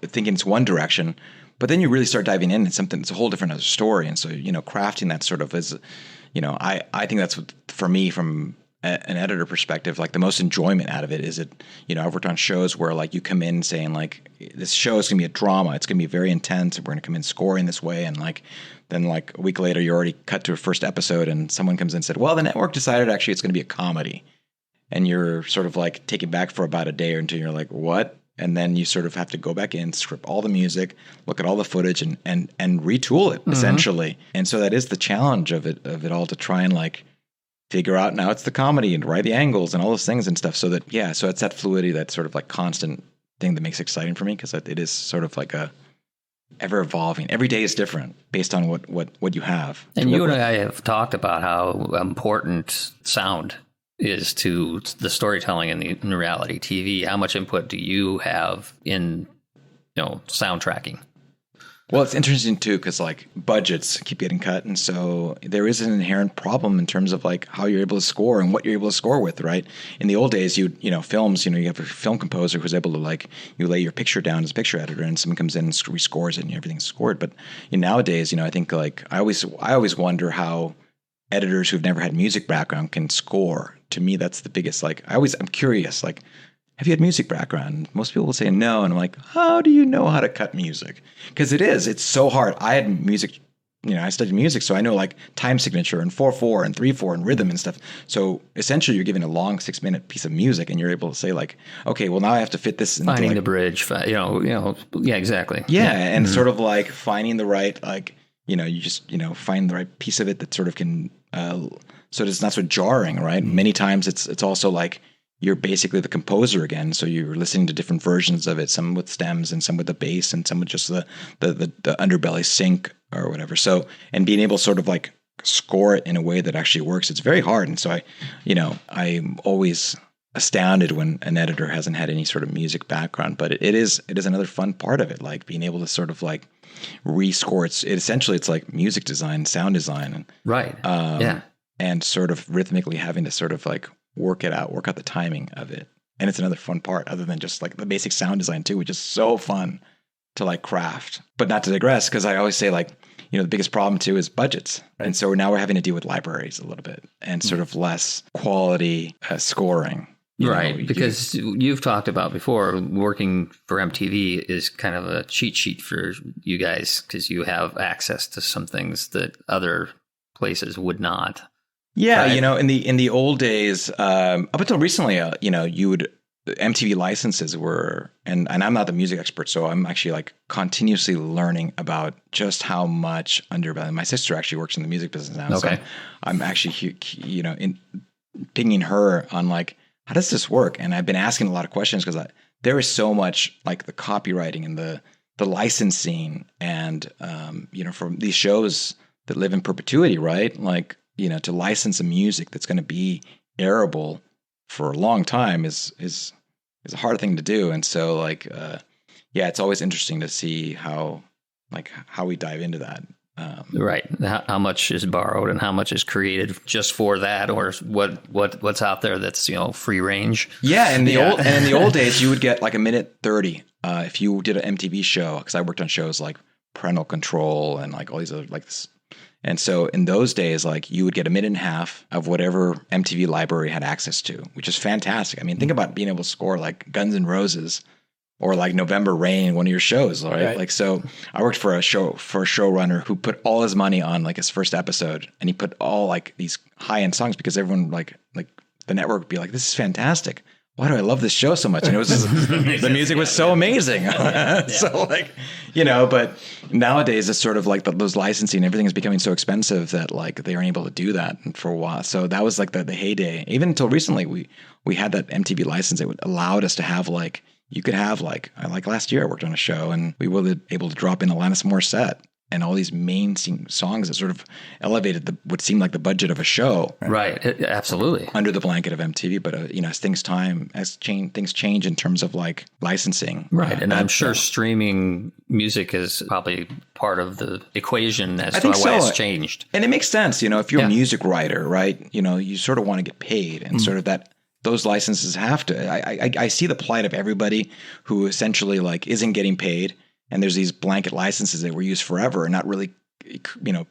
thinking it's one direction, but then you really start diving in and something that's a whole different other story. And so, crafting that sort of is, I think that's what, for me, from an editor perspective, like the most enjoyment out of it is I've worked on shows where like you come in saying like, this show is going to be a drama. It's going to be very intense. And we're going to come in scoring this way. And like, then like a week later, you already cut to a first episode and someone comes in and said, well, the network decided actually it's going to be a comedy. And you're sort of like taken back for about a day or until you're like, what? And then you sort of have to go back in, script all the music, look at all the footage and retool it essentially. And so that is the challenge of it all, to try and like figure out now it's the comedy and write the angles and all those things and stuff. So that, so it's that fluidity, that sort of like constant thing that makes it exciting for me, because it is sort of like a ever evolving. Every day is different based on what you have. And you and I have talked about how important sound is to the storytelling in reality TV. How much input do you have in, soundtracking? Well, it's interesting too, because like budgets keep getting cut. And so there is an inherent problem in terms of like how you're able to score and what you're able to score with, right? In the old days, films, you have a film composer who's able to like, you lay your picture down as a picture editor and someone comes in and rescores it and everything's scored. But nowadays, I think like, I always wonder how editors who've never had music background can score. To me, that's the biggest, like, I'm curious, like, have you had music background? Most people will say no. And I'm like, how do you know how to cut music? Because it's so hard. I had music, I studied music, so I know like time signature and 4/4 and 3/4 and rhythm and stuff. So essentially you're given a long 6-minute piece of music and you're able to say like, okay, well now I have to fit this into finding like, the bridge, yeah, exactly. Yeah. And sort of like finding the right, like, you just, find the right piece of it that sort of can, so it's not so jarring, right? Many times it's also like you're basically the composer again. So you're listening to different versions of it, some with stems and some with the bass and some with just the underbelly sync or whatever. So, and being able to sort of like score it in a way that actually works, it's very hard. And so I'm always astounded when an editor hasn't had any sort of music background, but it is another fun part of it, like being able to sort of like rescore. It's like music design, sound design, and right. And sort of rhythmically having to sort of like work out the timing of it. And it's another fun part other than just like the basic sound design too, which is so fun to like craft. But not to digress, because I always say like, the biggest problem too is budgets. Right. And so now we're having to deal with libraries a little bit and sort of less quality scoring. Right. Because you've talked about before, working for MTV is kind of a cheat sheet for you guys because you have access to some things that other places would not. Yeah, right? in the old days, up until recently, MTV licenses were, and I'm not the music expert, so I'm actually like continuously learning about just how much undervalued. My sister actually works in the music business now, okay. So I'm actually, pinging her on like, how does this work? And I've been asking a lot of questions because there is so much like the copywriting and the licensing and, from these shows that live in perpetuity, right? Like, to license a music that's going to be airable for a long time is is a hard thing to do. And so like, yeah, it's always interesting to see how we dive into that. Right. How much is borrowed and how much is created just for that, or what's out there that's, free range. Yeah. In the old days, you would get like a minute 30 if you did an MTV show, because I worked on shows like Parental Control and like all these other like this. And so in those days, like you would get a minute and a half of whatever MTV library had access to, which is fantastic. I mean, think about being able to score like Guns N' Roses or like November Rain, one of your shows, right? Like, so I worked for a showrunner who put all his money on like his first episode, and he put all like these high end songs because everyone like the network would be like, this is fantastic. Why do I love this show so much? And it was just, the music was so amazing. So like, but nowadays it's sort of like those licensing, everything is becoming so expensive that like they aren't able to do that for a while. So that was like the heyday. Even until recently, we had that MTV license that allowed us to have like, you could have like last year I worked on a show and we were able to drop in Alanis Morissette and all these main songs that sort of elevated what seemed like the budget of a show. Right. Absolutely. Under the blanket of MTV. But, as things change in terms of like licensing. Right. And I'm sure streaming music is probably part of the equation as to why it's changed. And it makes sense. If you're a music writer, right, you sort of want to get paid and sort of that. Those licenses have to. I see the plight of everybody who essentially like isn't getting paid, and there's these blanket licenses that were used forever, and not really,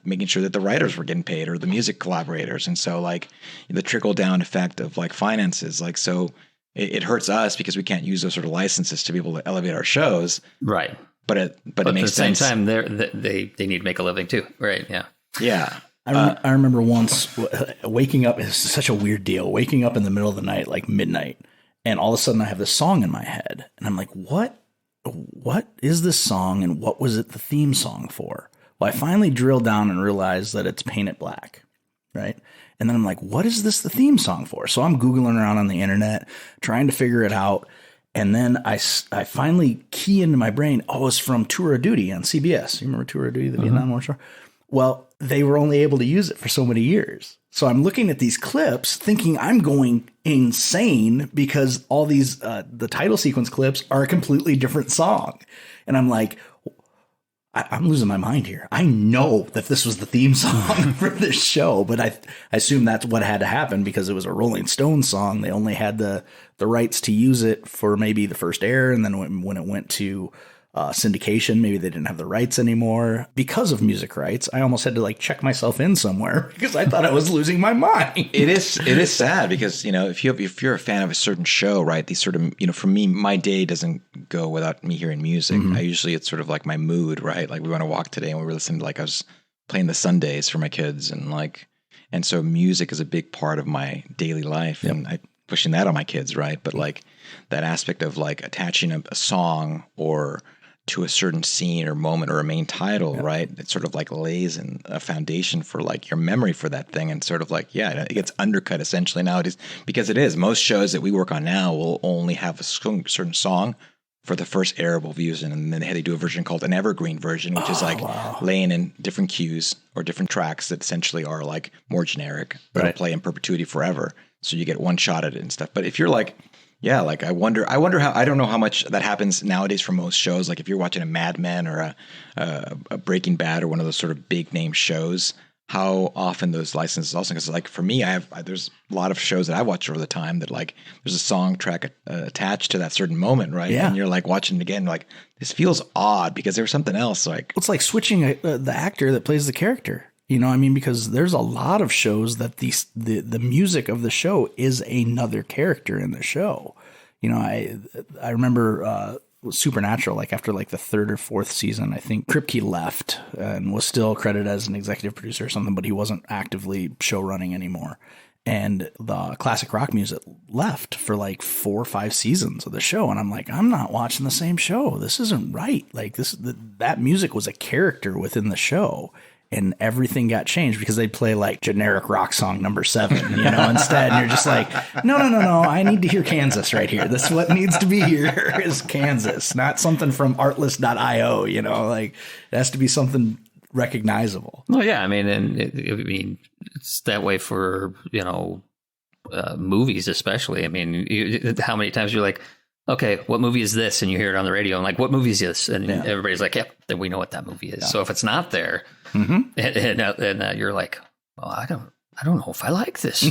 making sure that the writers were getting paid or the music collaborators, and so like the trickle down effect of like finances, like so it hurts us because we can't use those sort of licenses to be able to elevate our shows, right? But it makes sense. At the same time, they need to make a living too, right? Yeah, yeah. I remember once waking up. It's such a weird deal. Waking up in the middle of the night, like midnight, and all of a sudden I have this song in my head, and I'm like, "What is this song? And what was it the theme song for?" Well, I finally drilled down and realized that it's "Paint It Black," right? And then I'm like, "What is this the theme song for?" So I'm Googling around on the internet trying to figure it out, and then I finally key into my brain. Oh, it's from Tour of Duty on CBS. You remember Tour of Duty, the Vietnam War show? Well, they were only able to use it for so many years. So I'm looking at these clips thinking I'm going insane because all these, the title sequence clips are a completely different song. And I'm like, I'm losing my mind here. I know that this was the theme song for this show, but I assume that's what had to happen because it was a Rolling Stones song. They only had the rights to use it for maybe the first air. And then when it went to syndication, maybe they didn't have the rights anymore because of music rights. I almost had to like check myself in somewhere because I thought I was losing my mind. It is sad because, if you're a fan of a certain show, right, these sort of, for me, my day doesn't go without me hearing music. It's sort of like my mood, right? Like we went on a walk today and we were listening to I was playing the Sundays for my kids and so music is a big part of my daily life and I pushing that on my kids, right? But like that aspect of like attaching a song or to a certain scene or moment or a main title, right? It sort of like lays in a foundation for like your memory for that thing. And sort of like, it gets undercut essentially nowadays because it is. Most shows that we work on now will only have a certain song for the first airable version. And then they do a version called an evergreen version, which is like laying in different cues or different tracks that essentially are like more generic, but will play in perpetuity forever. So you get one shot at it and stuff. But if you're like, I wonder how, I don't know how much that happens nowadays for most shows. Like if you're watching a Mad Men or a Breaking Bad or one of those sort of big name shows, how often those licenses also, because like for me, there's a lot of shows that I watch over the time that like there's a song track attached to that certain moment, right? Yeah. And you're like watching it again, like this feels odd because there's something else. Like it's like switching the actor that plays the character. Because there's a lot of shows that the music of the show is another character in the show. I remember Supernatural, like after like the third or fourth season, I think Kripke left and was still credited as an executive producer or something, but he wasn't actively show running anymore. And the classic rock music left for like 4 or 5 seasons of the show. And I'm like, I'm not watching the same show. This isn't right. Like that music was a character within the show. And everything got changed because they play like generic rock song number 7, instead. And you're just like, no. I need to hear Kansas right here. That's what needs to be here is Kansas, not something from artlist.io, like it has to be something recognizable. Well, yeah. I mean, it's that way for, movies, especially. I mean, how many times you're like, okay, what movie is this? And you hear it on the radio and like, what movie is this? And everybody's like, yep, then we know what that movie is. So if it's not there, and you're like, well, I don't know if I like this.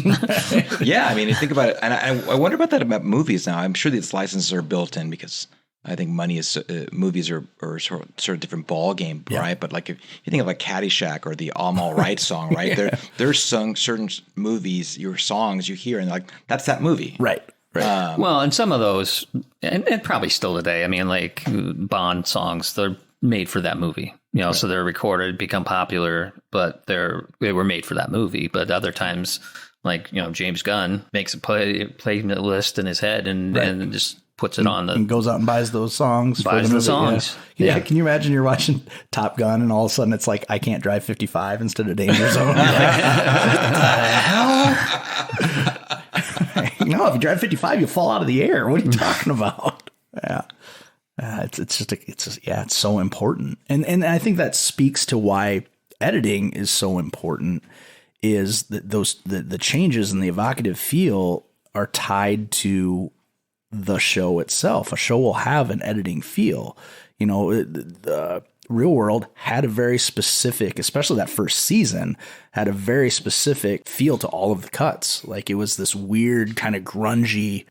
Yeah, I mean, you think about it, and I wonder about that about movies now. I'm sure these licenses are built in because I think movies are sort of different ball game, right? But like if you think of like Caddyshack or the I'm All Right song, right? There's certain movies, your songs you hear, and like that's that movie, Right. Well, and some of those, and probably still today, I mean, like Bond songs, they're made for that movie, so they're recorded, become popular, but they were made for that movie. But other times, like, James Gunn makes a playlist in his head and just puts it on and goes out and buys those songs. Buys the songs. Yeah. Can you imagine you're watching Top Gun and all of a sudden it's like, I can't drive 55 instead of Danger Zone? No, if you drive 55, you'll fall out of the air. What are you talking about? Yeah. It's so important. And I think that speaks to why editing is so important, is that the changes in the evocative feel are tied to the show itself. A show will have an editing feel. The Real World had a very specific, especially that first season, had a very specific feel to all of the cuts. Like it was this weird kind of grungy,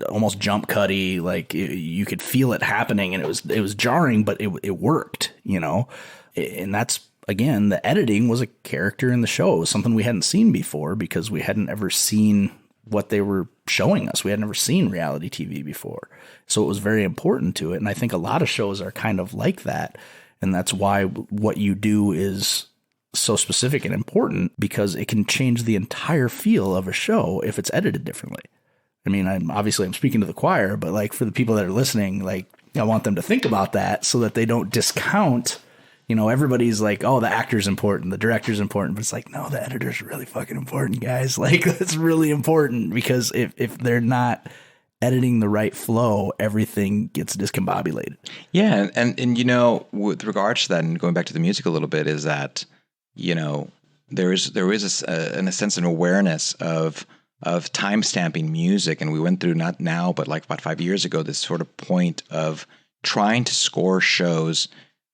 almost jump cutty. Like you could feel it happening, and it was jarring, but it worked. And that's, again, the editing was a character in the show. It was something we hadn't seen before because we hadn't ever seen what they were showing us. We had never seen reality TV before. So it was very important to it. And I think a lot of shows are kind of like that. And that's why what you do is so specific and important, because it can change the entire feel of a show if it's edited differently. I mean, I'm speaking to the choir, but like for the people that are listening, like I want them to think about that so that they don't discount. Everybody's like, oh, the actor's important, the director's important, but it's like, no, the editor's really fucking important, guys. Like, that's really important, because if they're not editing the right flow, everything gets discombobulated. Yeah, and with regards to that, and going back to the music a little bit, is that there is a sense of awareness of time stamping music, and we went through, not now, but like about 5 years ago, this sort of point of trying to score shows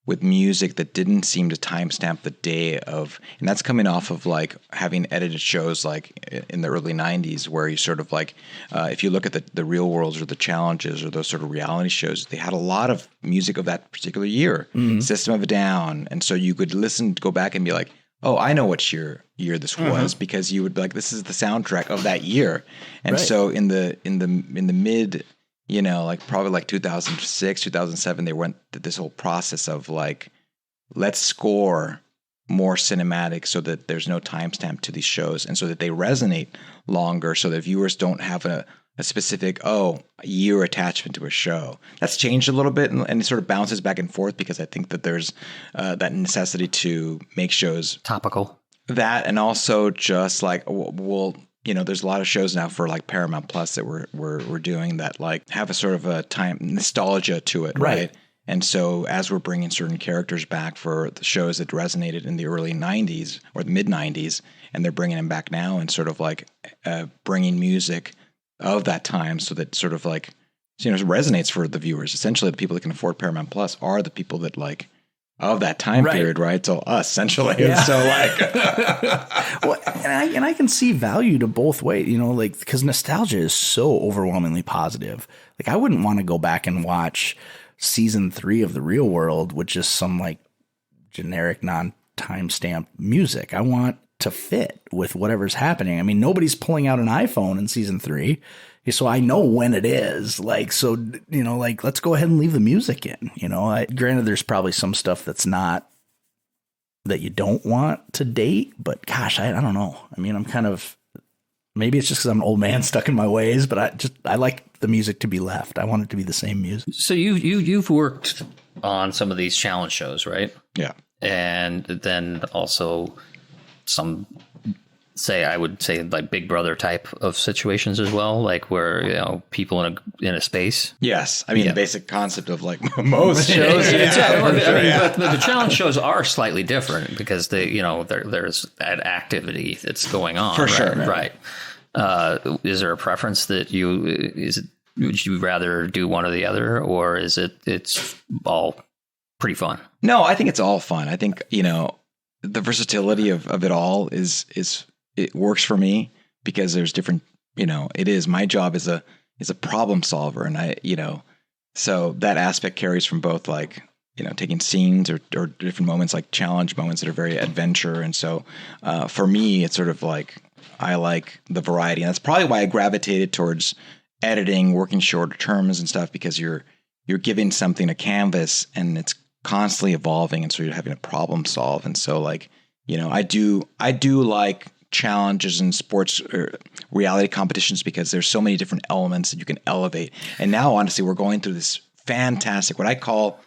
with music that didn't seem to timestamp the day of, and that's coming off of like having edited shows like in the early 90s, where you sort of like, if you look at the Real Worlds or the Challenges or those sort of reality shows, they had a lot of music of that particular year, System of a Down. And so you could go back and be like, oh, I know what year this was, because you would be like, this is the soundtrack of that year. And so in the mid, like probably like 2006, 2007, they went through this whole process of like, let's score more cinematic so that there's no timestamp to these shows, and so that they resonate longer, so that viewers don't have a specific, year attachment to a show. That's changed a little bit, and it sort of bounces back and forth, because I think that there's that necessity to make shows topical. That, and also just like, there's a lot of shows now for like Paramount Plus that we're doing that like have a sort of a time nostalgia to it, right? And so as we're bringing certain characters back for the shows that resonated in the early 90s or the mid 90s, and they're bringing them back now, and sort of like bringing music of that time, so that sort of like, resonates for the viewers. Essentially, the people that can afford Paramount Plus are the people that like of that time period, right? So us, essentially. Yeah. And so like, well, and I can see value to both ways, like, because nostalgia is so overwhelmingly positive. Like, I wouldn't want to go back and watch season 3 of The Real World with just some like generic non-timestamp music. I want to fit with whatever's happening. I mean, nobody's pulling out an iPhone in season 3. So I know when it is, like, so, like, let's go ahead and leave the music in, granted, there's probably some stuff that's not, that you don't want to date, but gosh, I don't know. I mean, I'm kind of, maybe it's just because I'm an old man stuck in my ways, but I like the music to be left. I want it to be the same music. So you've worked on some of these challenge shows, right? Yeah. And then also some, I would say like Big Brother type of situations as well, like where, people in a space. Yes. I mean, the basic concept of like most shows. But the challenge shows are slightly different, because there's that activity that's going on. For sure. Right. Is there a preference that would you rather do one or the other, or is it's all pretty fun? No, I think it's all fun. I think, the versatility of it all it works for me because there's different, my job is a problem solver. And so that aspect carries from both like, taking scenes or different moments, like challenge moments that are very adventure. And so for me, it's sort of like, I like the variety. And that's probably why I gravitated towards editing, working shorter terms and stuff, because you're giving something a canvas and it's constantly evolving. And so you're having a problem solve. And so like, I do like challenges in sports or reality competitions because there's so many different elements that you can elevate. And now, honestly, we're going through this fantastic, what I call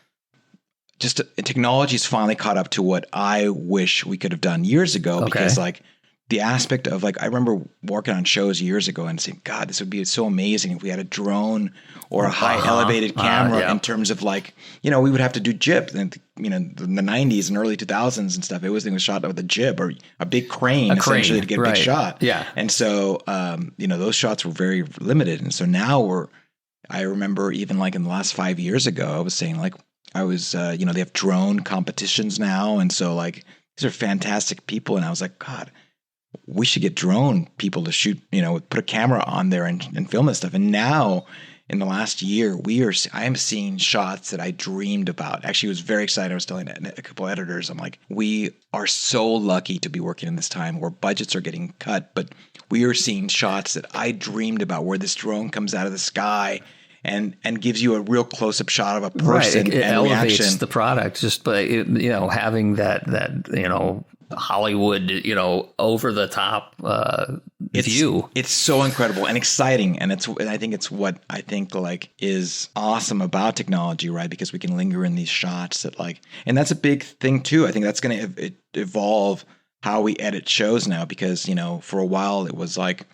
technology's finally caught up to what I wish we could have done years ago. Okay. Because like the aspect of like, I remember working on shows years ago and saying, God, this would be so amazing if we had a drone or a high elevated camera in terms of like, we would have to do jib and, in the 90s and early 2000s and stuff. Everything was shot with a jib or a big crane essentially to get a big shot. Yeah. And so, those shots were very limited. And so now I remember even like in the last 5 years ago, I was saying like, they have drone competitions now. And so like, these are fantastic people. And I was like, God, we should get drone people to shoot, put a camera on there and film this stuff. And now in the last year, I am seeing shots that I dreamed about. Actually, I was very excited. I was telling a couple of editors, I'm like, we are so lucky to be working in this time where budgets are getting cut, but we are seeing shots that I dreamed about where this drone comes out of the sky and gives you a real close-up shot of a person. It and elevates reaction. The product just by having that Hollywood over the top view. It's so incredible and exciting, and I think it's what I think like is awesome about technology, right? Because we can linger in these shots that like, and that's a big thing too. I think that's going to evolve how we edit shows now, because for a while it was like,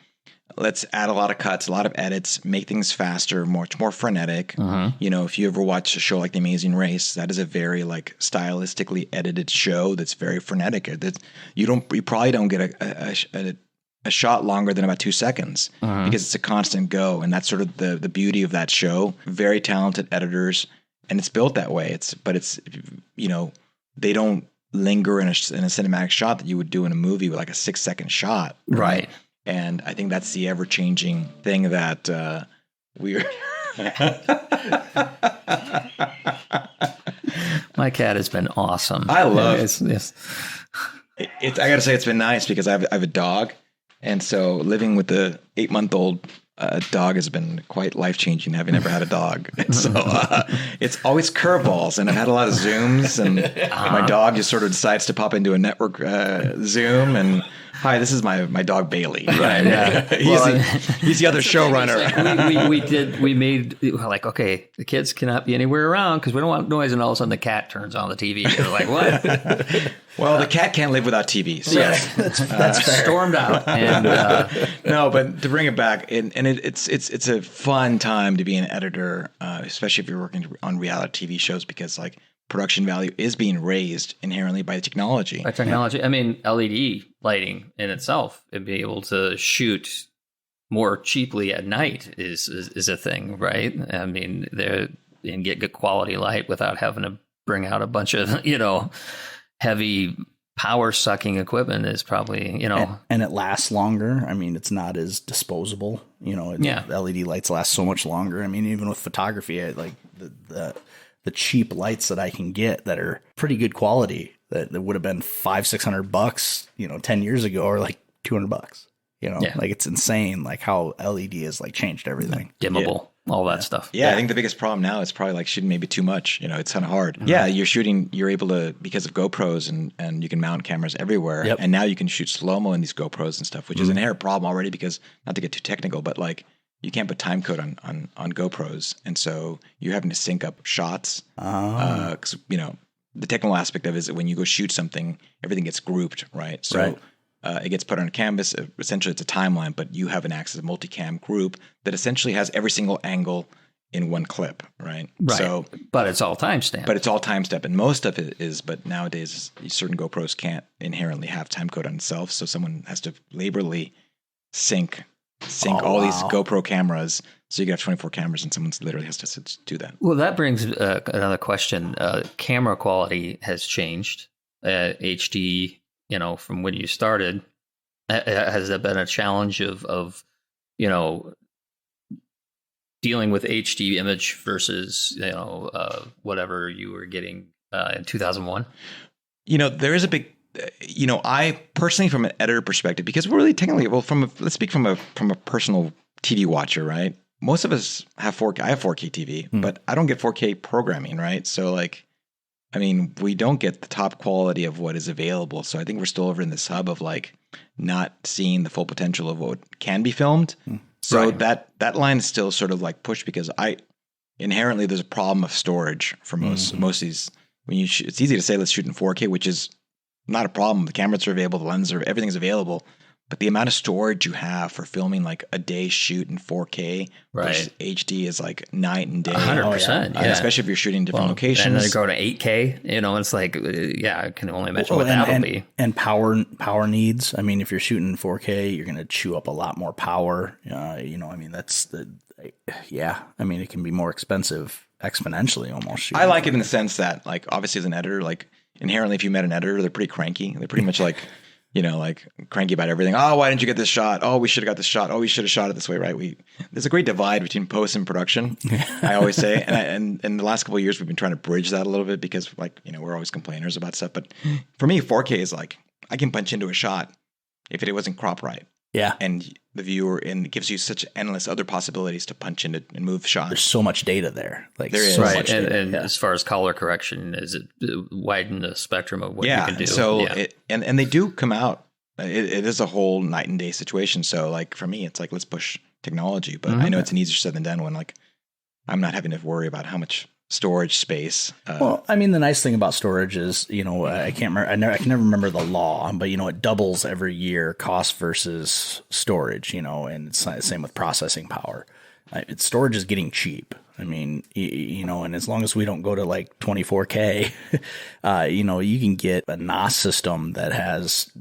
let's add a lot of cuts, a lot of edits, make things faster, much more frenetic. If you ever watch a show like The Amazing Race, that is a very like stylistically edited show that's very frenetic. You probably don't get a shot longer than about 2 seconds because it's a constant go, and that's sort of the beauty of that show. Very talented editors, and it's built that way. They don't linger in a cinematic shot that you would do in a movie with like a 6-second shot, right? And I think that's the ever-changing thing that we're... My cat has been awesome. I love it. I got to say, it's been nice because I have a dog. And so living with the 8-month-old dog has been quite life-changing, having never had a dog. And so it's always curveballs. And I've had a lot of Zooms. And my dog just sort of decides to pop into a network Zoom and... Hi, this is my dog Bailey. Right? He's the other showrunner. We made like, okay, the kids cannot be anywhere around because we don't want noise, and all of a sudden the cat turns on the TV. You're like, what? Well, the cat can't live without TV. So. Yes, that's stormed out. And no, but to bring it back, it's a fun time to be an editor, especially if you're working on reality TV shows, because like production value is being raised inherently by technology. By technology. Yeah. I mean, LED lighting in itself, and be able to shoot more cheaply at night is a thing, right? I mean, and get good quality light without having to bring out a bunch of, heavy power sucking equipment is probably, And it lasts longer. I mean, it's not as disposable, LED lights last so much longer. I mean, even with photography, like the cheap lights that I can get that are pretty good quality that would have been $500-600, 10 years ago, or like $200, like it's insane. Like how LED has like changed everything. Dimmable, all that stuff. Yeah. I think the biggest problem now is probably like shooting maybe too much, it's kind of hard. Mm-hmm. Yeah. You're able to, because of GoPros and you can mount cameras everywhere. Yep. And now you can shoot slow-mo in these GoPros and stuff, which is an inherent problem already, because not to get too technical, but like, you can't put time code on GoPros, and so you're having to sync up shots. Because the technical aspect of it is that when you go shoot something, everything gets grouped, right? So it gets put on a canvas. Essentially, it's a timeline, but you have an access to multicam group that essentially has every single angle in one clip, right? Right. So, but it's all timestamp. And most of it is. But nowadays, certain GoPros can't inherently have time code on itself, so someone has to laboriously sync sync all these GoPro cameras. So you can have 24 cameras and someone literally has to do that. Well, that brings another question. Camera quality has changed. HD, from when you started, has that been a challenge of dealing with HD image versus, whatever you were getting in 2001? There is a big, I personally, from an editor perspective, because we're really technically, let's speak from a personal TV watcher, right? Most of us have 4K. I have 4K TV, but I don't get 4K programming, right? So we don't get the top quality of what is available. So I think we're still over in this hub of not seeing the full potential of what can be filmed. So that line is still sort of pushed because inherently there's a problem of storage for most of these. It's easy to say let's shoot in 4K, which is not a problem. The cameras are available, the lenses are, everything's available. But the amount of storage you have for filming a day shoot in 4K versus HD is night and day. 100%. Yeah. Especially if you're shooting different locations. And then go to 8K, it's I can only imagine what that will be. And power needs. I mean, if you're shooting 4K, you're going to chew up a lot more power. That's it can be more expensive exponentially almost. I like it in the sense that obviously as an editor, inherently if you met an editor, they're pretty cranky. They're pretty much cranky about everything. Oh, why didn't you get this shot? Oh, we should have got this shot. Oh, we should have shot it this way, right? There's a great divide between post and production. I always say, and the last couple of years we've been trying to bridge that a little bit because we're always complainers about stuff. But for me, 4K is I can punch into a shot if it wasn't cropped right. Yeah, and the viewer, and it gives you such endless other possibilities to punch into and move shots. There's so much data there. There is so much data. And as far as color correction, is it widen the spectrum of what you can do? So and they do come out. It is a whole night and day situation. So for me, it's let's push technology, but I know it's an easier said than done when I'm not having to worry about how much storage space. Well, the nice thing about storage is, I can't remember, I can never remember the law, but it doubles every year, cost versus storage, and it's the same with processing power. Storage is getting cheap. And as long as we don't go to 24K, you can get a NAS system that has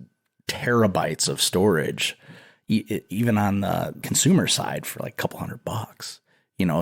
terabytes of storage, even on the consumer side for a couple $100.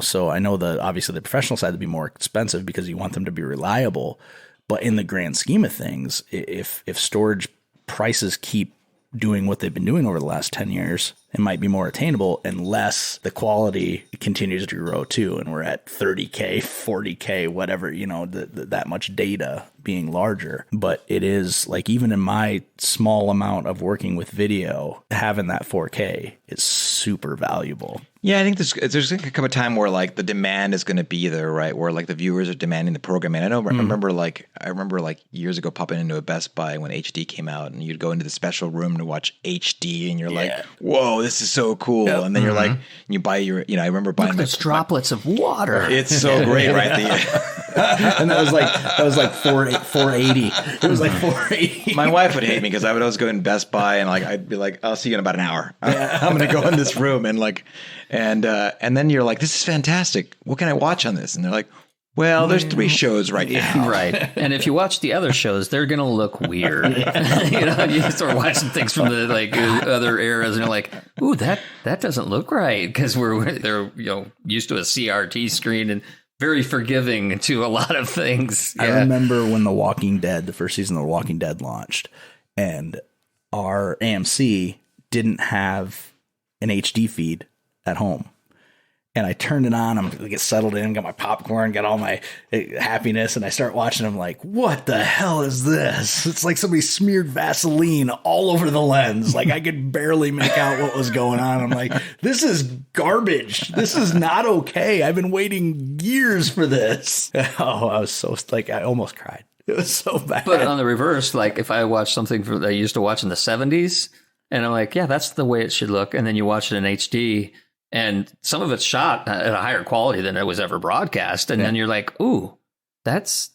So I know obviously the professional side would be more expensive because you want them to be reliable. But in the grand scheme of things, if storage prices keep doing what they've been doing over the last 10 years, it might be more attainable unless the quality continues to grow too. And we're at 30K, 40K, whatever, that much data being larger. But it is even in my small amount of working with video, having that 4K is super valuable. Yeah, I think there's going to come a time where the demand is going to be there, right? Where the viewers are demanding the programming. I remember years ago popping into a Best Buy when HD came out, and you'd go into the special room to watch HD, and you're whoa, this is so cool. Yep. And then you're you buy your, I remember buying those droplets of water. It's so great, right? And that was 480. It was 480. My wife would hate me because I would always go in Best Buy and I'd be I'll see you in about an hour. I'm going to go in this room and and then you're this is fantastic. What can I watch on this? And they're well, there's 3 shows right now. Right. And if you watch the other shows, they're going to look weird. You start watching things from the other eras and you're ooh, that doesn't look right because they're used to a CRT screen and very forgiving to a lot of things. Yeah. I remember when the first season of The Walking Dead launched, and our AMC didn't have an HD feed at home. And I turned it on. I'm going to get settled in, got my popcorn, got all my happiness. And I start watching. I'm what the hell is this? It's somebody smeared Vaseline all over the lens. I could barely make out what was going on. I'm this is garbage. This is not okay. I've been waiting years for this. Oh, I was so I almost cried. It was so bad. But on the reverse, if I watch something that I used to watch in the 70s, and I'm yeah, that's the way it should look. And then you watch it in HD. And some of it's shot at a higher quality than it was ever broadcast. And then you're ooh, that's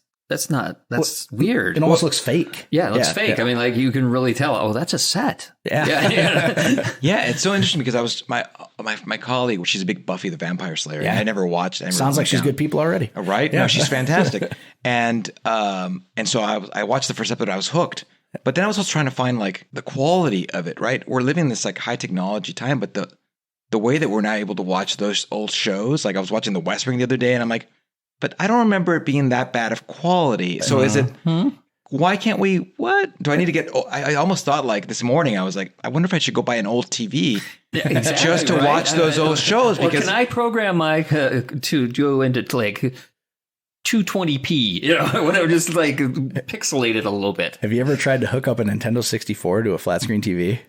weird. It almost looks fake. Yeah, it looks fake. Yeah. You can really tell, oh, that's a set. Yeah. Yeah, it's so interesting because I was my colleague, she's a big Buffy the Vampire Slayer. Yeah. I never watched. Sounds like she's good people already. Right? Yeah. No, she's fantastic. and so I watched the first episode, I was hooked. But then I was also trying to find the quality of it, right? We're living in this high technology time, but the way that we're now able to watch those old shows. Like I was watching The West Wing the other day and I'm like, but I don't remember it being that bad of quality. So is it, why can't we, what? Do I need to get, I almost thought like this morning, I was like, I wonder if I should go buy an old TV just to watch those old shows. Or Because can I program my, to go into like 220p, whatever, just like pixelate it a little bit. Have you ever tried to hook up a Nintendo 64 to a flat screen TV?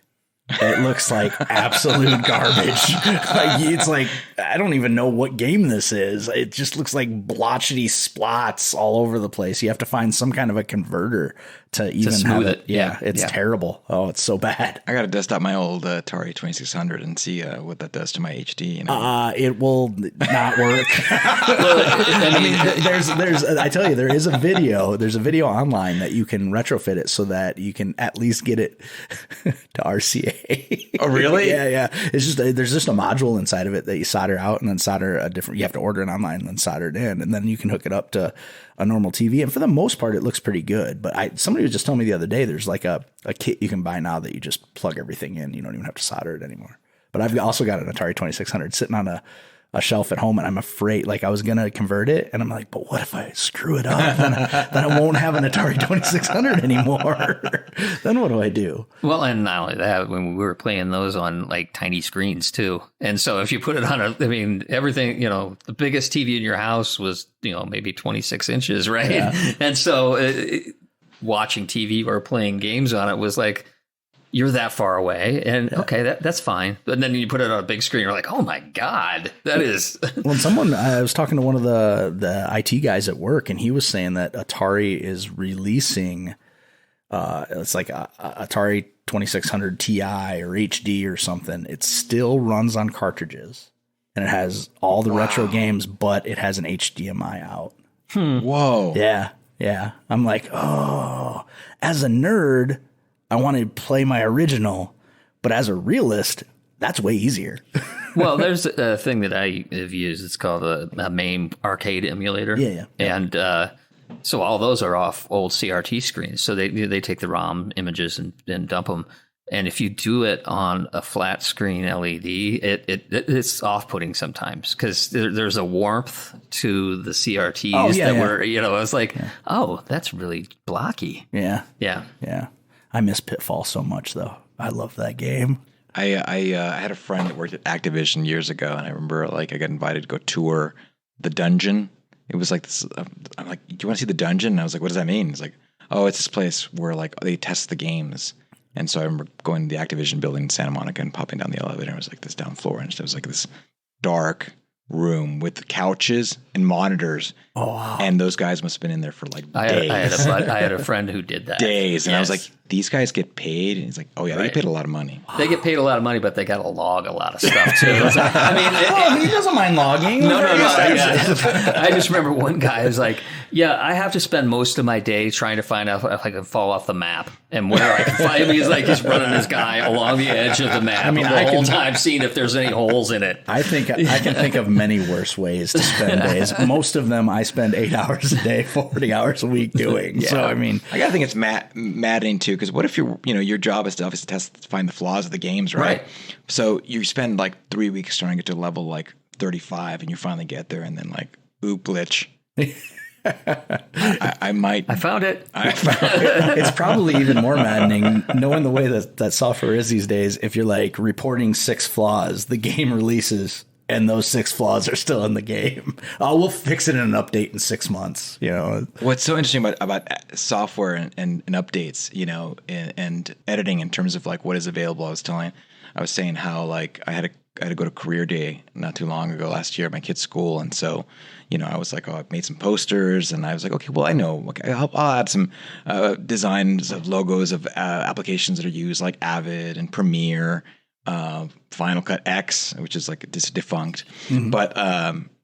It looks like absolute garbage. Like it's like, I don't even know what game this is. It just looks like blotchy splots all over the place. You have to find some kind of a converter to even smooth have it. it. Yeah, it's terrible. Oh, it's so bad. I got to dust out my old Atari 2600 and see what that does to my HD. It will not work. I mean, there's. I tell you, there is a video. There's a video online that you can retrofit it so that you can at least get it to RCA. Oh, really? Yeah. It's just there's just a module inside of it that you solder out and then solder a different. You have to order it online and then solder it in, and then you can hook it up to a normal TV. And for the most part, it looks pretty good. But somebody was just telling me the other day, there's like a kit you can buy now that you just plug everything in. You don't even have to solder it anymore. But I've also got an Atari 2600 sitting on a shelf at home, and I'm afraid, like I was going to convert it, and I'm like, but what if I screw it up? Then I won't have an Atari 2600 anymore. Then what do I do? Well, and not only that, when we were playing those on like tiny screens too. And so if you put it on everything, the biggest TV in your house was, maybe 26 inches, right? Yeah. And so watching TV or playing games on it was like, you're that far away, and okay, that's fine. But then you put it on a big screen, you're like, oh my God, that is. Well, I was talking to one of the IT guys at work, and he was saying that Atari is releasing, it's like a Atari 2600 Ti or HD or something. It still runs on cartridges, and it has all the retro games, but it has an HDMI out. Whoa. Yeah. I'm like, oh, as a nerd, I want to play my original, but as a realist, that's way easier. Well, there's a thing that I have used. It's called a MAME arcade emulator. Yeah. And so all those are off old CRT screens. So they take the ROM images and dump them. And if you do it on a flat screen LED, it's off-putting sometimes because there's a warmth to the CRTs were, I was like, oh, that's really blocky. Yeah. Yeah. I miss Pitfall so much, though. I love that game. I had a friend that worked at Activision years ago, and I remember I got invited to go tour the dungeon. It was like this. I'm like, do you want to see the dungeon? And I was like, what does that mean? He's like, oh, it's this place where they test the games. And so I remember going to the Activision building in Santa Monica and popping down the elevator. It was like this down floor, and it was like this dark room with couches and monitors. Oh, wow. And those guys must have been in there for days. I had a friend who did that. Days. And I was like, these guys get paid? And he's like, oh, yeah, they get paid a lot of money. They get paid a lot of money, but they got to log a lot of stuff, too. He doesn't mind logging. No. I just remember one guy was like, yeah, I have to spend most of my day trying to find out if I can fall off the map and where I can find him. He's like, he's running his guy along the edge of the map the whole time, seeing if there's any holes in it. I can think of many worse ways to spend days. Most of them I spend 8 hours a day, 40 hours a week doing. Yeah. So, I got to think it's maddening, too, because what if your job is to obviously test to find the flaws of the games, right? So you spend 3 weeks trying to get to level 35, and you finally get there, and then oop, glitch. I found it. It's probably even more maddening knowing the way that software is these days. If you're reporting 6 flaws, the game releases and those 6 flaws are still in the game. Oh, we'll fix it in an update in 6 months. What's so interesting about software and updates, and editing in terms of what is available. I was saying how I had to go to career day not too long ago last year at my kid's school, and so I was like, oh, I've made some posters, and I was like, okay, well, I know, okay, I'll add some designs of logos of applications that are used like Avid and Premiere, Final Cut X, which is defunct, but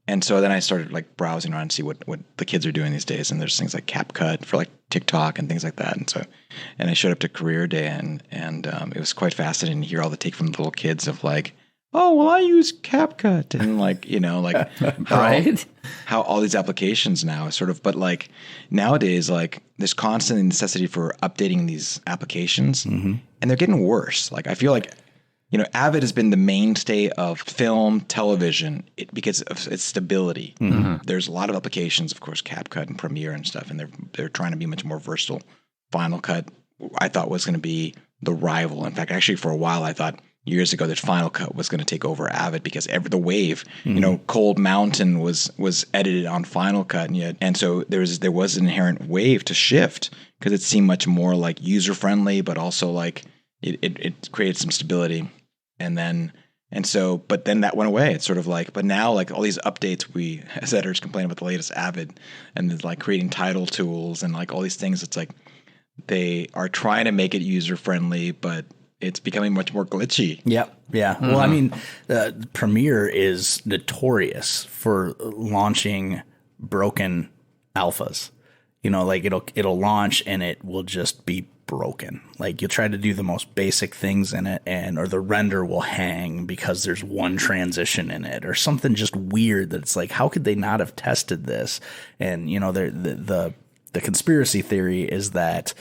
and so then I started browsing around to see what the kids are doing these days, and there's things like CapCut for TikTok and things like that, and I showed up to career day, and it was quite fascinating to hear all the take from the little kids of oh, well, I use CapCut and how all these applications now is but nowadays, there's constant necessity for updating these applications and they're getting worse. I feel Avid has been the mainstay of film, television because of its stability. There's a lot of applications, of course, CapCut and Premiere and stuff, and they're trying to be much more versatile. Final Cut, I thought, was going to be the rival. In fact, actually, for a while, I thought years ago that Final Cut was going to take over Avid because the wave, Cold Mountain was edited on Final Cut, and so there was an inherent wave to shift because it seemed much more like user friendly, but also like it created some stability. But then that went away. It's sort of like, but now like all these updates, we as editors complain about the latest Avid and like creating title tools and like all these things. It's like they are trying to make it user friendly, but it's becoming much more glitchy. Yep. Yeah. Well, I mean, Premiere is notorious for launching broken alphas. Like it'll launch and it will just be broken. Like you'll try to do the most basic things in it or the render will hang because there's one transition in it or something just weird that it's like, how could they not have tested this? And, the conspiracy theory is that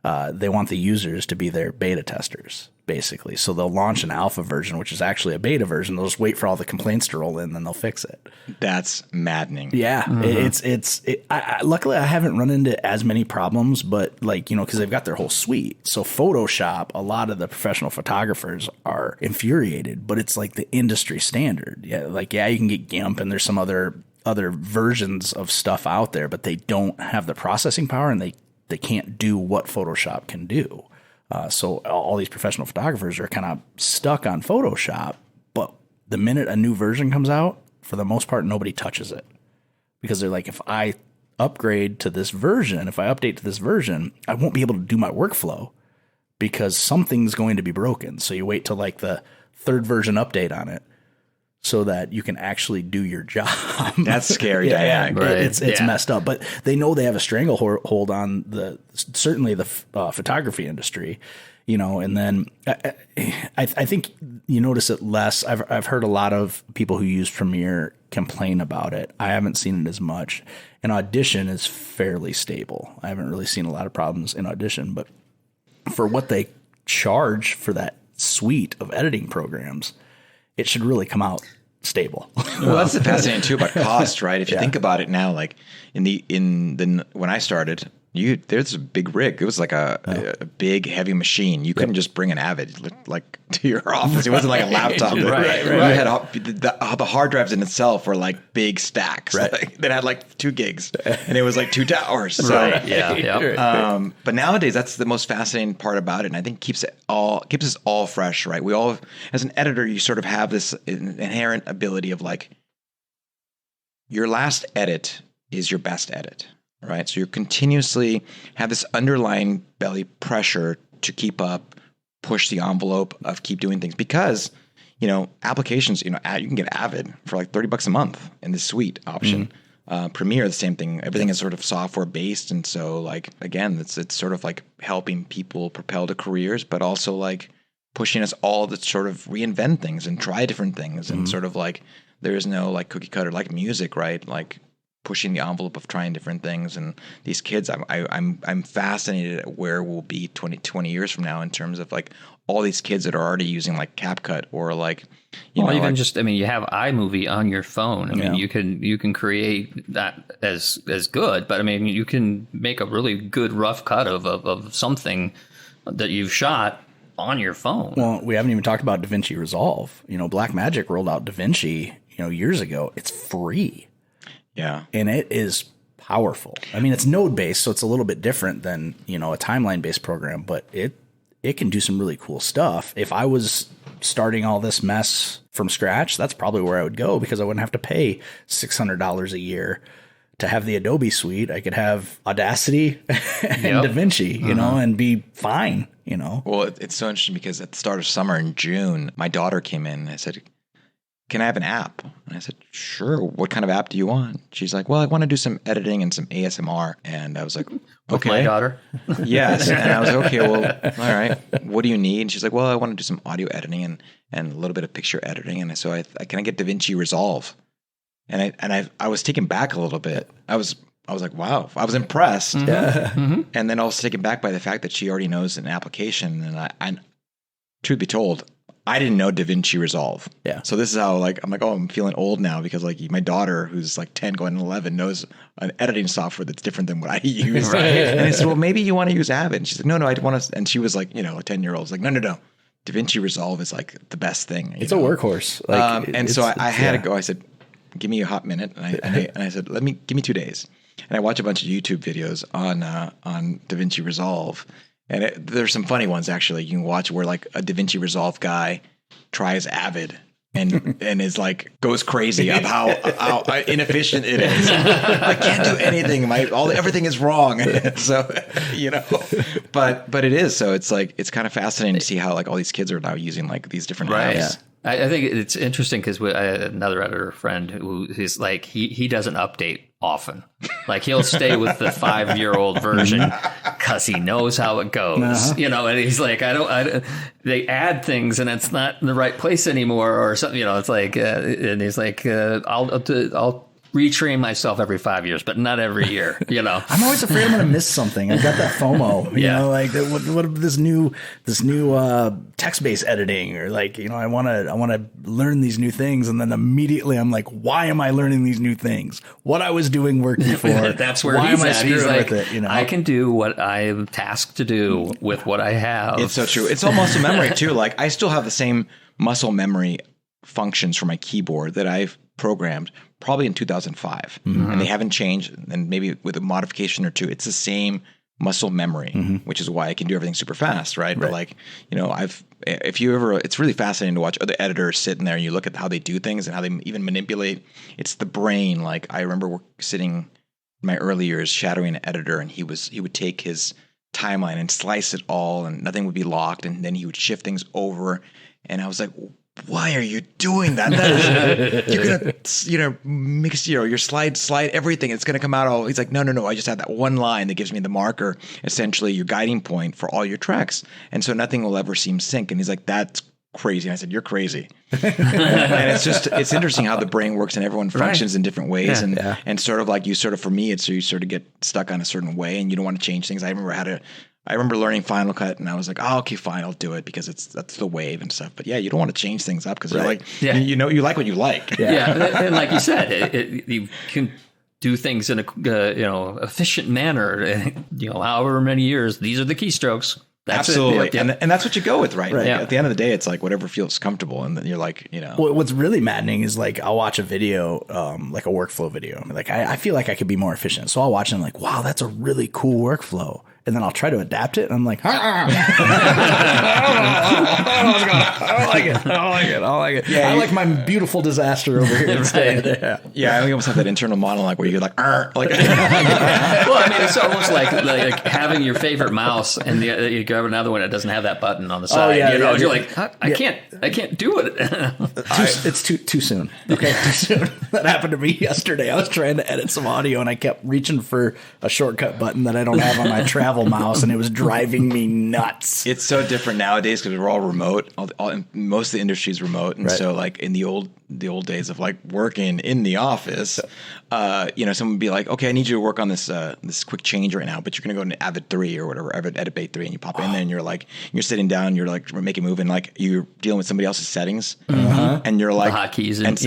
they want the users to be their beta testers, basically. So they'll launch an alpha version, which is actually a beta version. They'll just wait for all the complaints to roll in, then they'll fix it. That's maddening. Yeah. Luckily, I haven't run into as many problems, but because they've got their whole suite. So Photoshop, a lot of the professional photographers are infuriated, but it's like the industry standard. Yeah. You can get GIMP and there's some other versions of stuff out there, but they don't have the processing power and they can't do what Photoshop can do. So all these professional photographers are kind of stuck on Photoshop, but the minute a new version comes out, for the most part, nobody touches it because they're like, if I upgrade to this version, if I update to this version, I won't be able to do my workflow because something's going to be broken. So you wait till like the third version update on it so that you can actually do your job. That's scary. Yeah, right. It's messed up, but they know they have a stranglehold on certainly the photography industry, and then I think you notice it less. I've heard a lot of people who use Premiere complain about it. I haven't seen it as much, and Audition is fairly stable. I haven't really seen a lot of problems in Audition, but for what they charge for that suite of editing programs, it should really come out stable. Well, that's the fascinating too about cost, right? If you think about it now, like when I started, there's a big rig. It was like a big heavy machine. You couldn't just bring an Avid to your office. It wasn't like a laptop. Right. You had the hard drives in itself were like big stacks that had like 2 gigs, and it was like 2 towers. So, right. Yeah. But nowadays, that's the most fascinating part about it, and I think keeps us all fresh. Right? We all, as an editor, you sort of have this inherent ability of like your last edit is your best edit. Right. So you continuously have this underlying belly pressure to keep up, push the envelope of keep doing things because, applications, you can get Avid for like $30 a month in the suite option. Premiere, the same thing. Everything is sort of software based. And so like, again, it's sort of like helping people propel to careers, but also like pushing us all to sort of reinvent things and try different things. And sort of like, there is no like cookie cutter, like music, right? Like, pushing the envelope of trying different things, and these kids, I'm fascinated at where we'll be 20 years from now in terms of like all these kids that are already using like CapCut or like, you have iMovie on your phone. I mean, you can create that as good, but I mean, you can make a really good rough cut of something that you've shot on your phone. Well, we haven't even talked about DaVinci Resolve. Blackmagic rolled out DaVinci, years ago. It's free. Yeah. And it is powerful. I mean, it's node based, so it's a little bit different than, a timeline based program, but it can do some really cool stuff. If I was starting all this mess from scratch, that's probably where I would go because I wouldn't have to pay $600 a year to have the Adobe suite. I could have Audacity and DaVinci, and be fine, Well, it's so interesting because at the start of summer in June, my daughter came in and I said, "Can I have an app?" And I said, "Sure. What kind of app do you want?" She's like, "Well, I want to do some editing and some ASMR." And I was like, "Okay." With my daughter? Yes. And I was like, "Okay, well, all right. What do you need?" And she's like, "Well, I want to do some audio editing and a little bit of picture editing." And so can I get DaVinci Resolve? And I was taken back a little bit. I was like, wow, I was impressed. And then I was taken back by the fact that she already knows an application. And truth be told, I didn't know DaVinci Resolve. Yeah. So this is how like I'm like, oh, I'm feeling old now because like my daughter, who's like 10 going to 11, knows an editing software that's different than what I use. Right. And I said, well, maybe you want to use Avid. And she's like, no, I want to. And she was like, a 10-year-old. Like, no. DaVinci Resolve is like the best thing. It's a workhorse. And so I had to go. I said, give me a hot minute. And I said, give me 2 days. And I watched a bunch of YouTube videos on DaVinci Resolve. And there's some funny ones actually you can watch where like a DaVinci Resolve guy tries Avid and is like goes crazy of how inefficient it is. I can't do anything. Everything is wrong. So but it is. So it's like it's kind of fascinating to see how like all these kids are now using like these different apps. Yeah. I think it's interesting because I had another editor friend who's like he doesn't update often. Like he'll stay with the 5-year-old version because he knows how it goes. And he's like, I don't. They add things and it's not in the right place anymore or something. It's like, and he's like, I'll retrain myself every 5 years, but not every year. I'm always afraid I'm going to miss something. I've got that FOMO. You know, like what this new text-based editing, or like I want to learn these new things, and then immediately I'm like, why am I learning these new things? What I was doing worked before. That's where he's at. He's like, with it, I can do what I'm tasked to do with what I have. It's so true. It's almost a memory too. Like I still have the same muscle memory functions for my keyboard that I've programmed probably in 2005, and they haven't changed. And maybe with a modification or two, it's the same muscle memory, which is why I can do everything super fast, right? But like, it's really fascinating to watch other editors sitting there and you look at how they do things and how they even manipulate. It's the brain. Like I remember sitting in my early years shadowing an editor, and he would take his timeline and slice it all, and nothing would be locked, and then he would shift things over, and I was like, why are you doing that? You're gonna mix your slide everything. It's gonna come out all. He's like, no. I just have that one line that gives me the marker, essentially your guiding point for all your tracks, and so nothing will ever seem sync. And he's like, that's crazy. And I said, you're crazy. And it's interesting how the brain works and everyone functions in different ways, and sort of like you for me, it's so you sort of get stuck on a certain way and you don't want to change things. I remember learning Final Cut, and I was like, oh, okay, fine, I'll do it because that's the wave and stuff. But yeah, you don't want to change things up because you're like, you like what you like. Yeah. And like you said, you can do things in a efficient manner. However many years, these are the keystrokes. That's absolutely, it. And that's what you go with, right? Like, at the end of the day, it's like whatever feels comfortable, and then you're like, What's really maddening is like I'll watch a video, like a workflow video. Like I feel like I could be more efficient, so I'll watch it and I'm like, wow, that's a really cool workflow. And then I'll try to adapt it, and I'm like, I don't like it. Yeah, I like my beautiful disaster over here instead. Yeah, I almost have that internal monologue where you're like, like. Well, I mean, it's almost like having your favorite mouse, and you grab another one that doesn't have that button on the side. You're like, I can't do it. It's too soon. Okay, too soon. That happened to me yesterday. I was trying to edit some audio, and I kept reaching for a shortcut button that I don't have on my travel mouse, and it was driving me nuts. It's so different nowadays because we're all remote. Most of the industry is remote, and so like in the old days of like working in the office, someone would be like, "Okay, I need you to work on this quick change right now, but you're going to go into Avid 3 or whatever, Avid Edit 3, and you pop in there, and you're like, you're sitting down, you're like making a move, and like you're dealing with somebody else's settings, and you're like the hotkeys, and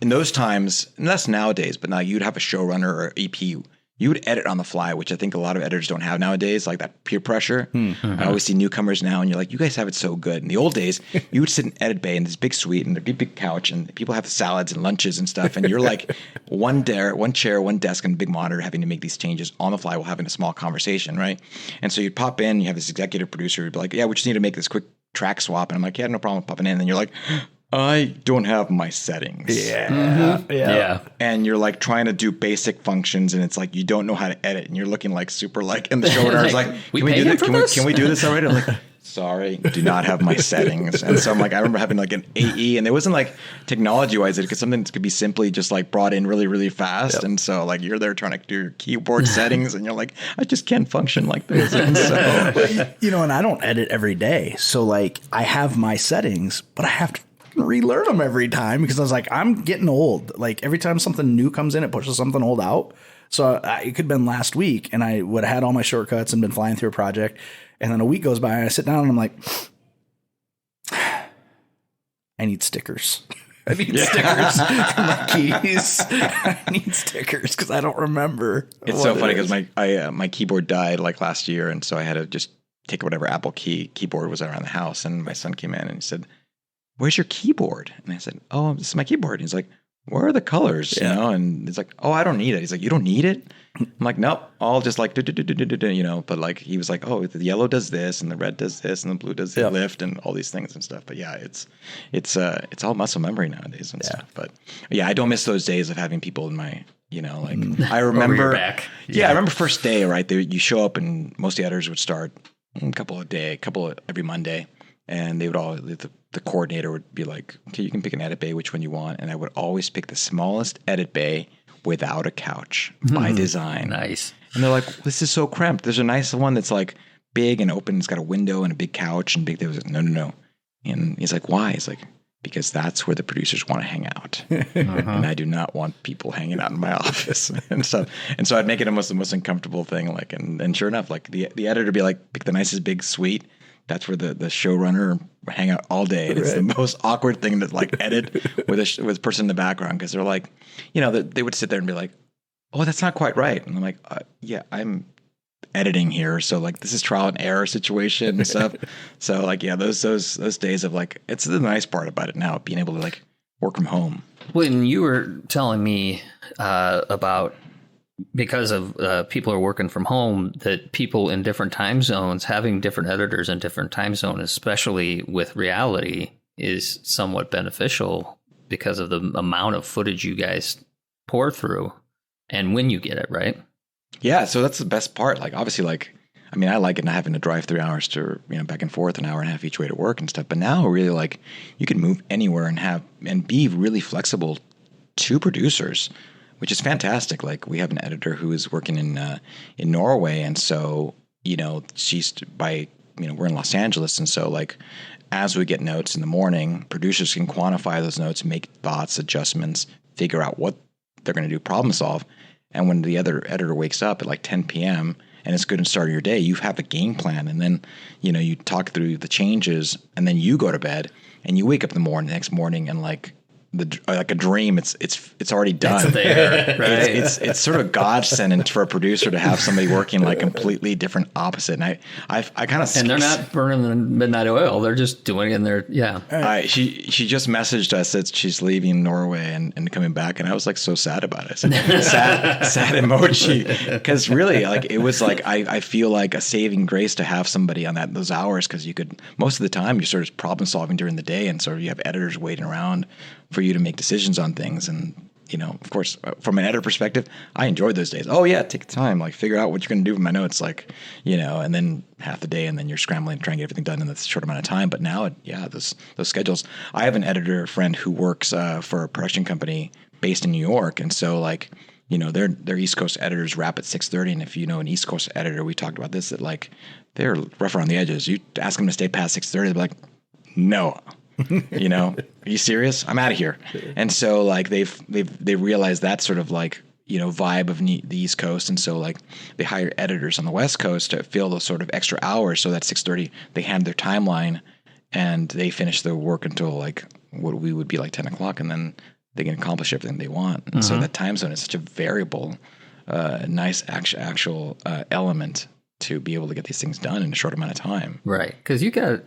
in those times, and that's nowadays, but now you'd have a showrunner or EP. You would edit on the fly, which I think a lot of editors don't have nowadays, like that peer pressure. I always see newcomers now, and you're like, you guys have it so good. In the old days, you would sit in edit bay in this big suite and there'd be a big couch, and people have salads and lunches and stuff, and you're like one chair, one desk, and a big monitor having to make these changes on the fly while having a small conversation, right? And so you'd pop in, you have this executive producer who'd be like, yeah, we just need to make this quick track swap. And I'm like, yeah, no problem popping in. And then you're like, I don't have my settings. Yeah. And you're like trying to do basic functions, and it's like you don't know how to edit, and you're looking like super like, and the showrunner's like, can we do this? Can we do this already? I'm like, sorry, do not have my settings. And so I'm like, I remember having like an AE, and it wasn't like technology wise, because something could be simply just like brought in really, really fast. And so like you're there trying to do your keyboard settings, and you're like, I just can't function like this. And so, and I don't edit every day. So like I have my settings, but I have to relearn them every time because I was like, I'm getting old. Like every time something new comes in, it pushes something old out. So it could have been last week, and I would have had all my shortcuts and been flying through a project. And then a week goes by, and I sit down and I'm like, I need stickers. I need stickers for my keys. I need stickers because I don't remember. It's so funny because my keyboard died like last year, and so I had to just take whatever Apple keyboard was around the house. And my son came in and he said, "Where's your keyboard?" And I said, "Oh, this is my keyboard." And he's like, "Where are the colors?" You know, and it's like, "Oh, I don't need it." He's like, "You don't need it?" I'm like, "Nope, I'll just like you know." But like he was like, "Oh, the yellow does this, and the red does this, and the blue does the lift, and all these things and stuff." But yeah, it's all muscle memory nowadays and stuff. But yeah, I don't miss those days of having people in my, you know, like I remember. Back. Yeah, I remember first day, right? You show up, and most of the editors would start a couple every Monday, and they would all the coordinator would be like, "Okay, you can pick an edit bay, which one you want," and I would always pick the smallest edit bay without a couch by design. Nice. And they're like, "This is so cramped. There's a nice one that's like big and open. It's got a window and a big couch and big." They was like, no. And he's like, "Why?" He's like, "Because that's where the producers want to hang out, and I do not want people hanging out in my office." and so I'd make it almost the most uncomfortable thing. Like, and sure enough, like the editor would be like, "Pick the nicest big suite." That's where the showrunner hang out all day. And it's the most awkward thing to like edit with a person in the background, because they're like, you know, they would sit there and be like, "Oh, that's not quite right." And I'm like, "Yeah, I'm editing here, so like this is trial and error situation and stuff." So like, yeah, those days of like, it's the nice part about it now, being able to like work from home. When you were telling me about, because of people are working from home, that people in different time zones, having different editors in different time zones, especially with reality, is somewhat beneficial because of the amount of footage you guys pour through and when you get it, right? Yeah, so that's the best part. Like, obviously, like, I mean, I like it not having to drive 3 hours to, you know, back and forth, an hour and a half each way to work and stuff. But now, really, like, you can move anywhere and be really flexible to producers, which is fantastic. Like, we have an editor who is working in Norway, and so, you know, we're in Los Angeles, and so like, as we get notes in the morning, producers can quantify those notes, make thoughts, adjustments, figure out what they're going to do, problem solve. And when the other editor wakes up at like 10 p.m. and it's good to start your day, you have a game plan, and then, you know, you talk through the changes, and then you go to bed, and you wake up in the next morning, and like a dream, it's already done. It's there, right? It's sort of a godsend for a producer to have somebody working like completely different opposite. And I kind of, and they're not burning the midnight oil; they're just doing it in their She just messaged us that she's leaving Norway and coming back, and I was like so sad about it. sad emoji, because really, like, it was like I feel like a saving grace to have somebody on those hours, because you could, most of the time you're sort of problem solving during the day, and so you have editors waiting around for you to make decisions on things. And, you know, of course, from an editor perspective, I enjoyed those days. Oh yeah, take the time, like figure out what you're going to do with my notes, like, you know, and then half the day, and then you're scrambling to try and get everything done in this short amount of time. But now, those schedules. I have an editor friend who works for a production company based in New York, and so like, you know, their East Coast editors wrap at 6:30, and if you know an East Coast editor, we talked about this, that like they're rough around the edges. You ask them to stay past 6:30, they're like, "No." You know, are you serious? I'm out of here. And so like they realized that sort of like, you know, vibe of the East Coast, and so like they hire editors on the West Coast to fill those sort of extra hours, so that 6:30 they hand their timeline, and they finish their work until like what we would be like 10 o'clock, and then they can accomplish everything they want. And so that time zone is such a variable, nice actual element to be able to get these things done in a short amount of time. Right, because you got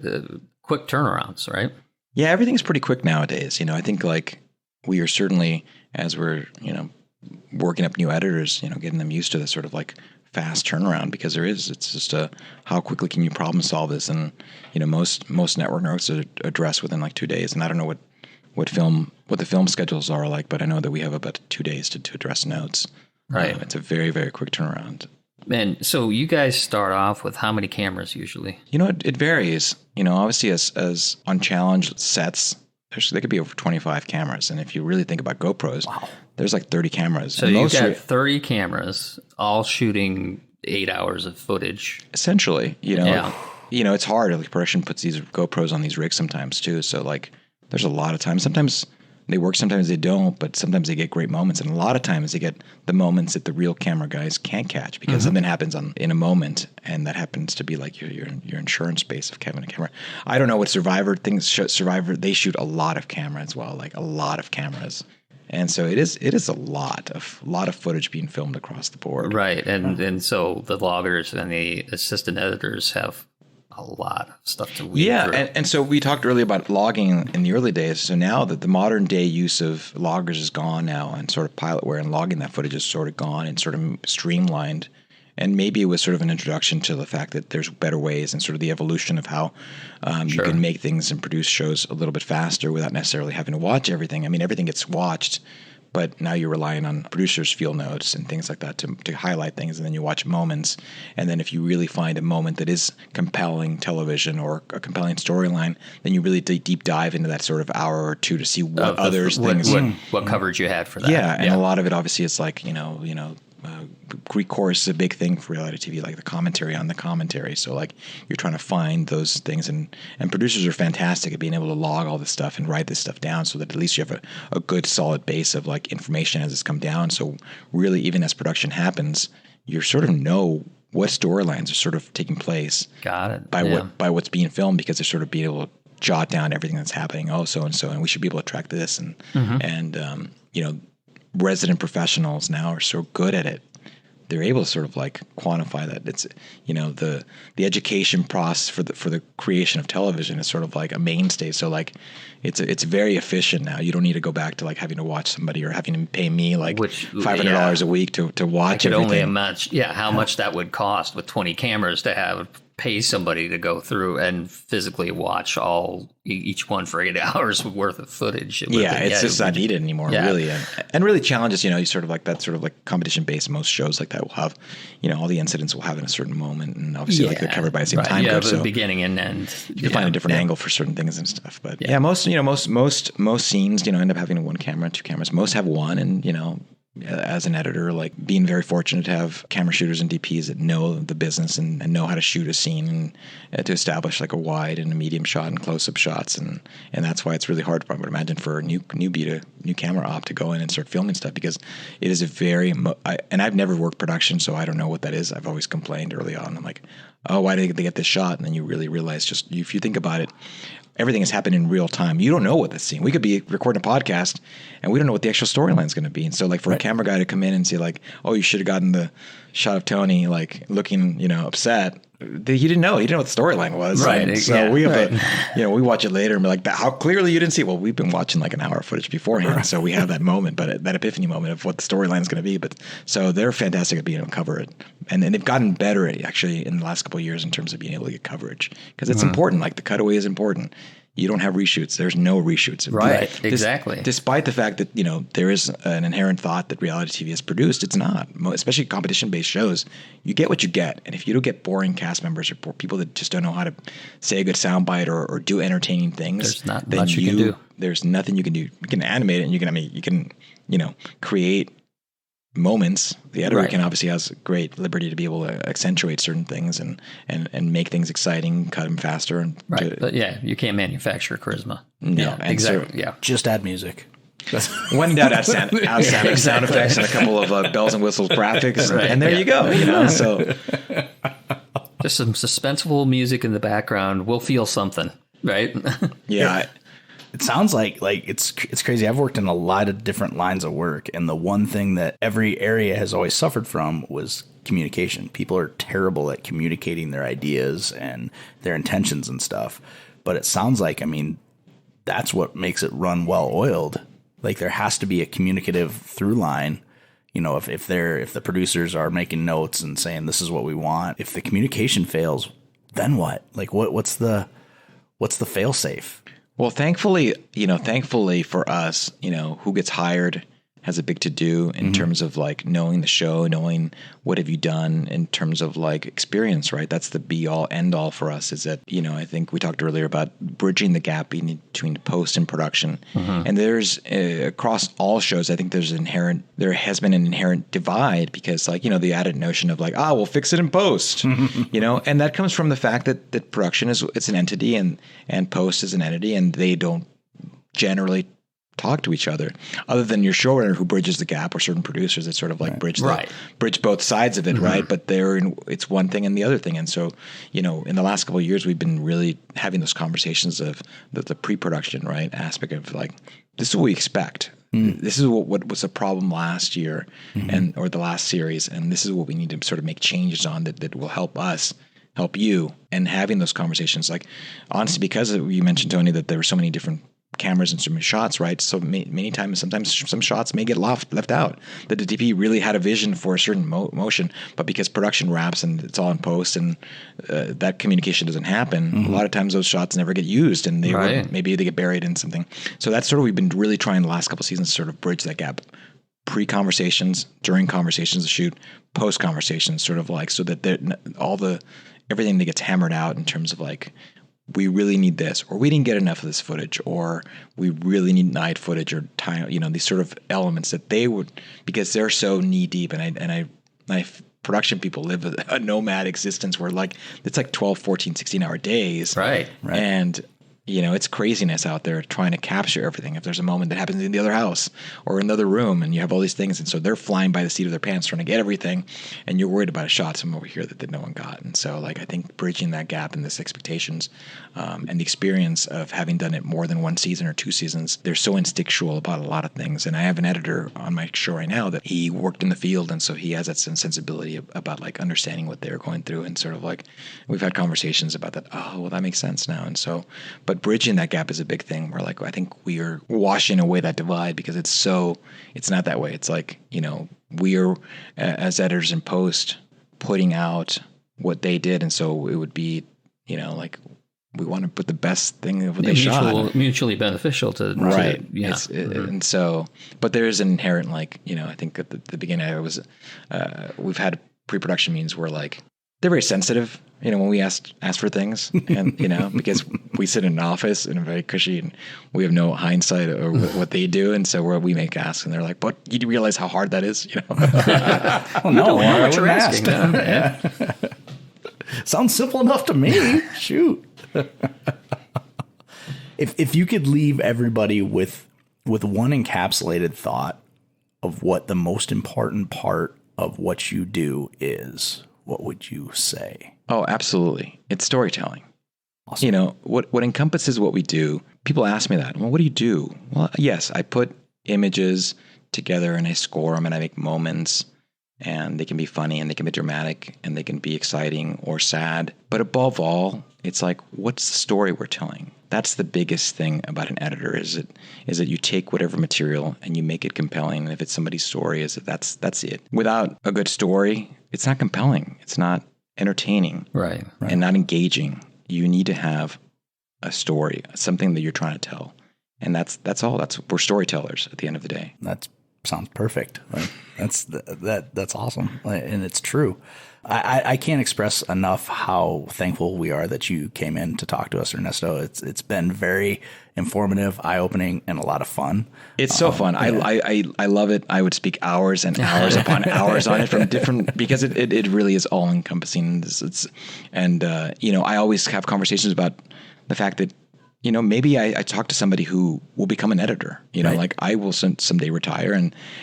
quick turnarounds, right? Yeah, everything's pretty quick nowadays. You know, I think like we are certainly, as we're, you know, working up new editors, you know, getting them used to the sort of like fast turnaround, because it's just how quickly can you problem solve this? And, you know, most network notes are addressed within like 2 days. And I don't know what the film schedules are like, but I know that we have about 2 days to address notes. Right. It's a very, very quick turnaround. And so you guys start off with how many cameras usually? You know, it varies. You know, obviously as on challenge sets, there could be over 25 cameras. And if you really think about GoPros, there's like 30 cameras. So you've got 30 cameras all shooting 8 hours of footage. Essentially, you know, you know, it's hard. Like, production puts these GoPros on these rigs sometimes too. So like there's a lot of time. Sometimes they work, sometimes they don't, but sometimes they get great moments. And a lot of times they get the moments that the real camera guys can't catch because something happens in a moment, and that happens to be like your insurance base of having a camera. I don't know what Survivor, they shoot a lot of camera as well, like a lot of cameras. And so it is a lot of footage being filmed across the board. Right. And so the loggers and the assistant editors have a lot of stuff to weed through. And so we talked earlier about logging in the early days. So now that the modern day use of loggers is gone now, and sort of pilotware and logging that footage is sort of gone and sort of streamlined. And maybe it was sort of an introduction to the fact that there's better ways and sort of the evolution of how you can make things and produce shows a little bit faster without necessarily having to watch everything. I mean, everything gets watched, but now you're relying on producers' field notes and things like that to highlight things, and then you watch moments. And then if you really find a moment that is compelling television or a compelling storyline, then you really deep dive into that sort of hour or two to see what what coverage you had for that. Yeah, and a lot of it obviously is like recourse is a big thing for reality TV, like the commentary on the commentary. So like you're trying to find those things, and producers are fantastic at being able to log all this stuff and write this stuff down so that at least you have a good solid base of like information as it's come down. So really, even as production happens, you sort of know what storylines are sort of taking place. Got it. By what's being filmed, because they're sort of being able to jot down everything that's happening. Oh, so and so, and we should be able to track this, and resident professionals now are so good at it. They're able to sort of like quantify that. It's, the education process for the creation of television is sort of like a mainstay. So like it's very efficient now. You don't need to go back to like having to watch somebody or having to pay me like $500 a week to watch everything. Only imagine, how much that would cost with 20 cameras to pay somebody to go through and physically watch each one for 8 hours worth of footage. It's just not needed anymore, really. And really challenges, you sort of like that sort of like competition based. Most shows like that will have, all the incidents will have in a certain moment, and obviously like they're covered by the same time code. So beginning and end. You can find a different angle for certain things and stuff. But most scenes, end up having one camera, two cameras. Most have one, and as an editor, like being very fortunate to have camera shooters and DPs that know the business and know how to shoot a scene and to establish like a wide and a medium shot and close-up shots, and that's why it's really hard, I would imagine, for a new camera op to go in and start filming stuff, because it is a very and I've never worked production, so I don't know what that is. I've always complained early on. I'm like, oh, why did they get this shot? And then you really realize, just if you think about it, everything has happened in real time. You don't know what this scene. We could be recording a podcast and we don't know what the actual storyline is going to be. And so like for a camera guy to come in and say like, oh, you should have gotten the shot of Tony like looking, upset. He didn't know. He didn't know what the storyline was. Right. And so we have we watch it later and we're like, how clearly you didn't see it? Well, we've been watching like an hour of footage beforehand. Right. So we have that moment, but that epiphany moment of what the storyline is going to be. But so they're fantastic at being able to cover it. And they've gotten better at it actually in the last couple of years in terms of being able to get coverage, because it's important. Like the cutaway is important. You don't have reshoots. There's no reshoots. Right, exactly. Despite the fact that, there is an inherent thought that reality TV is produced, it's not. Especially competition-based shows, you get what you get. And if you don't get boring cast members or people that just don't know how to say a good soundbite or do entertaining things, there's not much you can do. There's nothing you can do. You can animate it, and you can create moments. The editor can obviously has great liberty to be able to accentuate certain things and make things exciting, cut them faster. And but you can't manufacture charisma. No, exactly. Just add music. When in doubt, add sound effects and a couple of bells and whistles graphics, and there you go. So just some suspenseful music in the background. We'll feel something, right? Yeah. It sounds like it's crazy. I've worked in a lot of different lines of work, and the one thing that every area has always suffered from was communication. People are terrible at communicating their ideas and their intentions and stuff. But it sounds like, that's what makes it run well oiled. Like there has to be a communicative through line. If the producers are making notes and saying this is what we want, if the communication fails, then what? Like what's the fail safe? Well, thankfully for us, who gets hired has a big to do in terms of like knowing the show, knowing what have you done in terms of like experience, right? That's the be all end all for us, is that, I think we talked earlier about bridging the gap between post and production. And there's across all shows, I think there has been an inherent divide, because like, the added notion of like, we'll fix it in post, and that comes from the fact that production it's an entity and post is an entity, and they don't generally talk to each other, other than your showrunner who bridges the gap, or certain producers that sort of like bridge both sides of it, right? But it's one thing and the other thing. And so, in the last couple of years, we've been really having those conversations of the pre-production, right, aspect of like, this is what we expect. This is what was a problem last year or the last series. And this is what we need to sort of make changes on that will help us help you. And having those conversations, like, honestly, because you mentioned, Tony, that there were so many different cameras and so many shots, right? So many times, sometimes some shots may get left out. The DP really had a vision for a certain motion, but because production wraps and it's all in post and that communication doesn't happen, a lot of times those shots never get used, and maybe they get buried in something. So that's sort of, we've been really trying the last couple of seasons to sort of bridge that gap. Pre-conversations, during conversations to shoot, post-conversations, sort of like, so that everything that gets hammered out in terms of like, we really need this, or we didn't get enough of this footage, or we really need night footage, or time, these sort of elements that they would, because they're so knee deep. And I production people live a nomad existence where like, it's like 12, 14, 16 hour days. Right. And it's craziness out there trying to capture everything. If there's a moment that happens in the other house or another room, and you have all these things, and so they're flying by the seat of their pants trying to get everything, and you're worried about a shot from over here that no one got. And so, like, I think bridging that gap in this expectations and the experience of having done it more than one season or two seasons, they're so instinctual about a lot of things. And I have an editor on my show right now that he worked in the field, and so he has that sensibility about like understanding what they're going through, and sort of like we've had conversations about that. Oh, well, that makes sense now. And so, but bridging that gap is a big thing. Where like, I think we are washing away that divide, because it's not that way. It's like, we are as editors in post putting out what they did. And so it would be, like, we want to put the best thing of what they shot. Mutually beneficial to And so, but there is an inherent, like, I think at the beginning we've had pre-production meetings where like, they're very sensitive, when we ask for things, and, because we sit in an office and very cushy, and we have no hindsight or what they do. And so we make asks, and they're like, but you do realize how hard that is, Well, no, I wouldn't ask. Yeah. Sounds simple enough to me. Shoot. If you could leave everybody with one encapsulated thought of what the most important part of what you do is, what would you say? Oh, absolutely. It's storytelling. Awesome. What encompasses what we do. People ask me that. Well, what do you do? Well, yes, I put images together and I score them and I make moments, and they can be funny and they can be dramatic and they can be exciting or sad. But above all, it's like, what's the story we're telling? That's the biggest thing about an editor is that you take whatever material and you make it compelling. And if it's somebody's story, that's it. Without a good story, it's not compelling. It's not entertaining. Right. And not engaging. You need to have a story, something that you're trying to tell. And that's all. We're storytellers at the end of the day. That sounds perfect. Like, that's awesome. And it's true. I can't express enough how thankful we are that you came in to talk to us, Ernesto. It's been very informative, eye-opening, and a lot of fun. It's so fun. Yeah. I love it. I would speak hours and hours upon hours on it from different, because it really is all encompassing. I always have conversations about the fact that, maybe I talk to somebody who will become an editor, right. Like I will someday retire,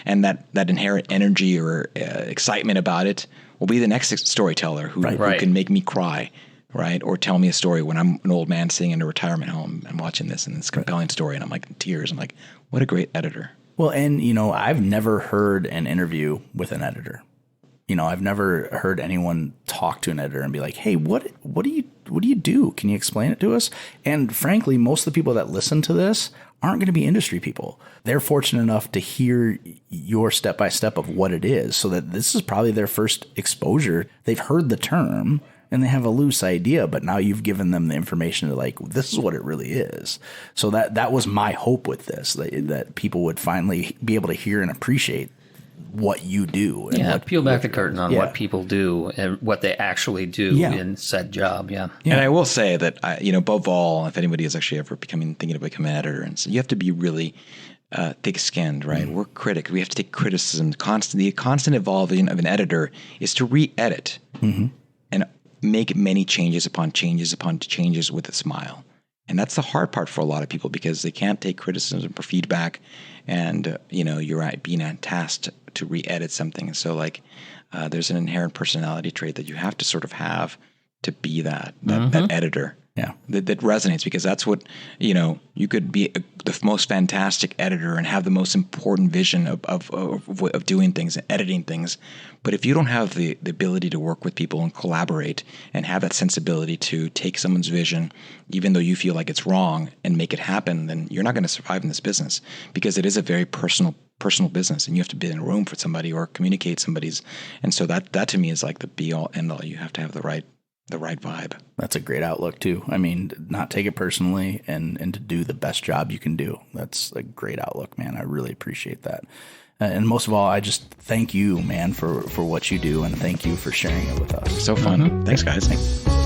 and that inherent energy or excitement about it will be the next storyteller who can make me cry, right? Or tell me a story when I'm an old man sitting in a retirement home and watching this, and it's a compelling story, and I'm like in tears. I'm like, what a great editor. Well, and I've never heard an interview with an editor. I've never heard anyone talk to an editor and be like, hey, what do you do? Can you explain it to us? And frankly, most of the people that listen to this aren't going to be industry people. They're fortunate enough to hear your step-by-step of what it is, so that this is probably their first exposure. They've heard the term and they have a loose idea, but now you've given them the information to like, this is what it really is. So that was my hope with this, that people would finally be able to hear and appreciate what you do. And peel back the curtain on what people do and what they actually do in said job. Yeah. And I will say that, above all, if anybody is actually ever thinking of becoming an editor, and so you have to be really thick-skinned, right? Mm-hmm. We're critics. We have to take criticism. The constant evolving of an editor is to re-edit and make many changes upon changes with a smile. And that's the hard part for a lot of people because they can't take criticism or feedback. And, you're being tasked to re-edit something. And so there's an inherent personality trait that you have to sort of have to be that editor. Yeah. That resonates because that's what, you could be the most fantastic editor and have the most important vision of doing things and editing things. But if you don't have the ability to work with people and collaborate and have that sensibility to take someone's vision, even though you feel like it's wrong, and make it happen, then you're not going to survive in this business because it is a very personal business and you have to be in a room for somebody or communicate somebody's. And so that to me is like the be all end all. You have to have the right vibe. That's a great outlook too. I mean, not take it personally and to do the best job you can do. That's a great outlook, man. I really appreciate that. And most of all, I just thank you, man, for what you do, and thank you for sharing it with us. So fun. Thanks, guys. Thanks.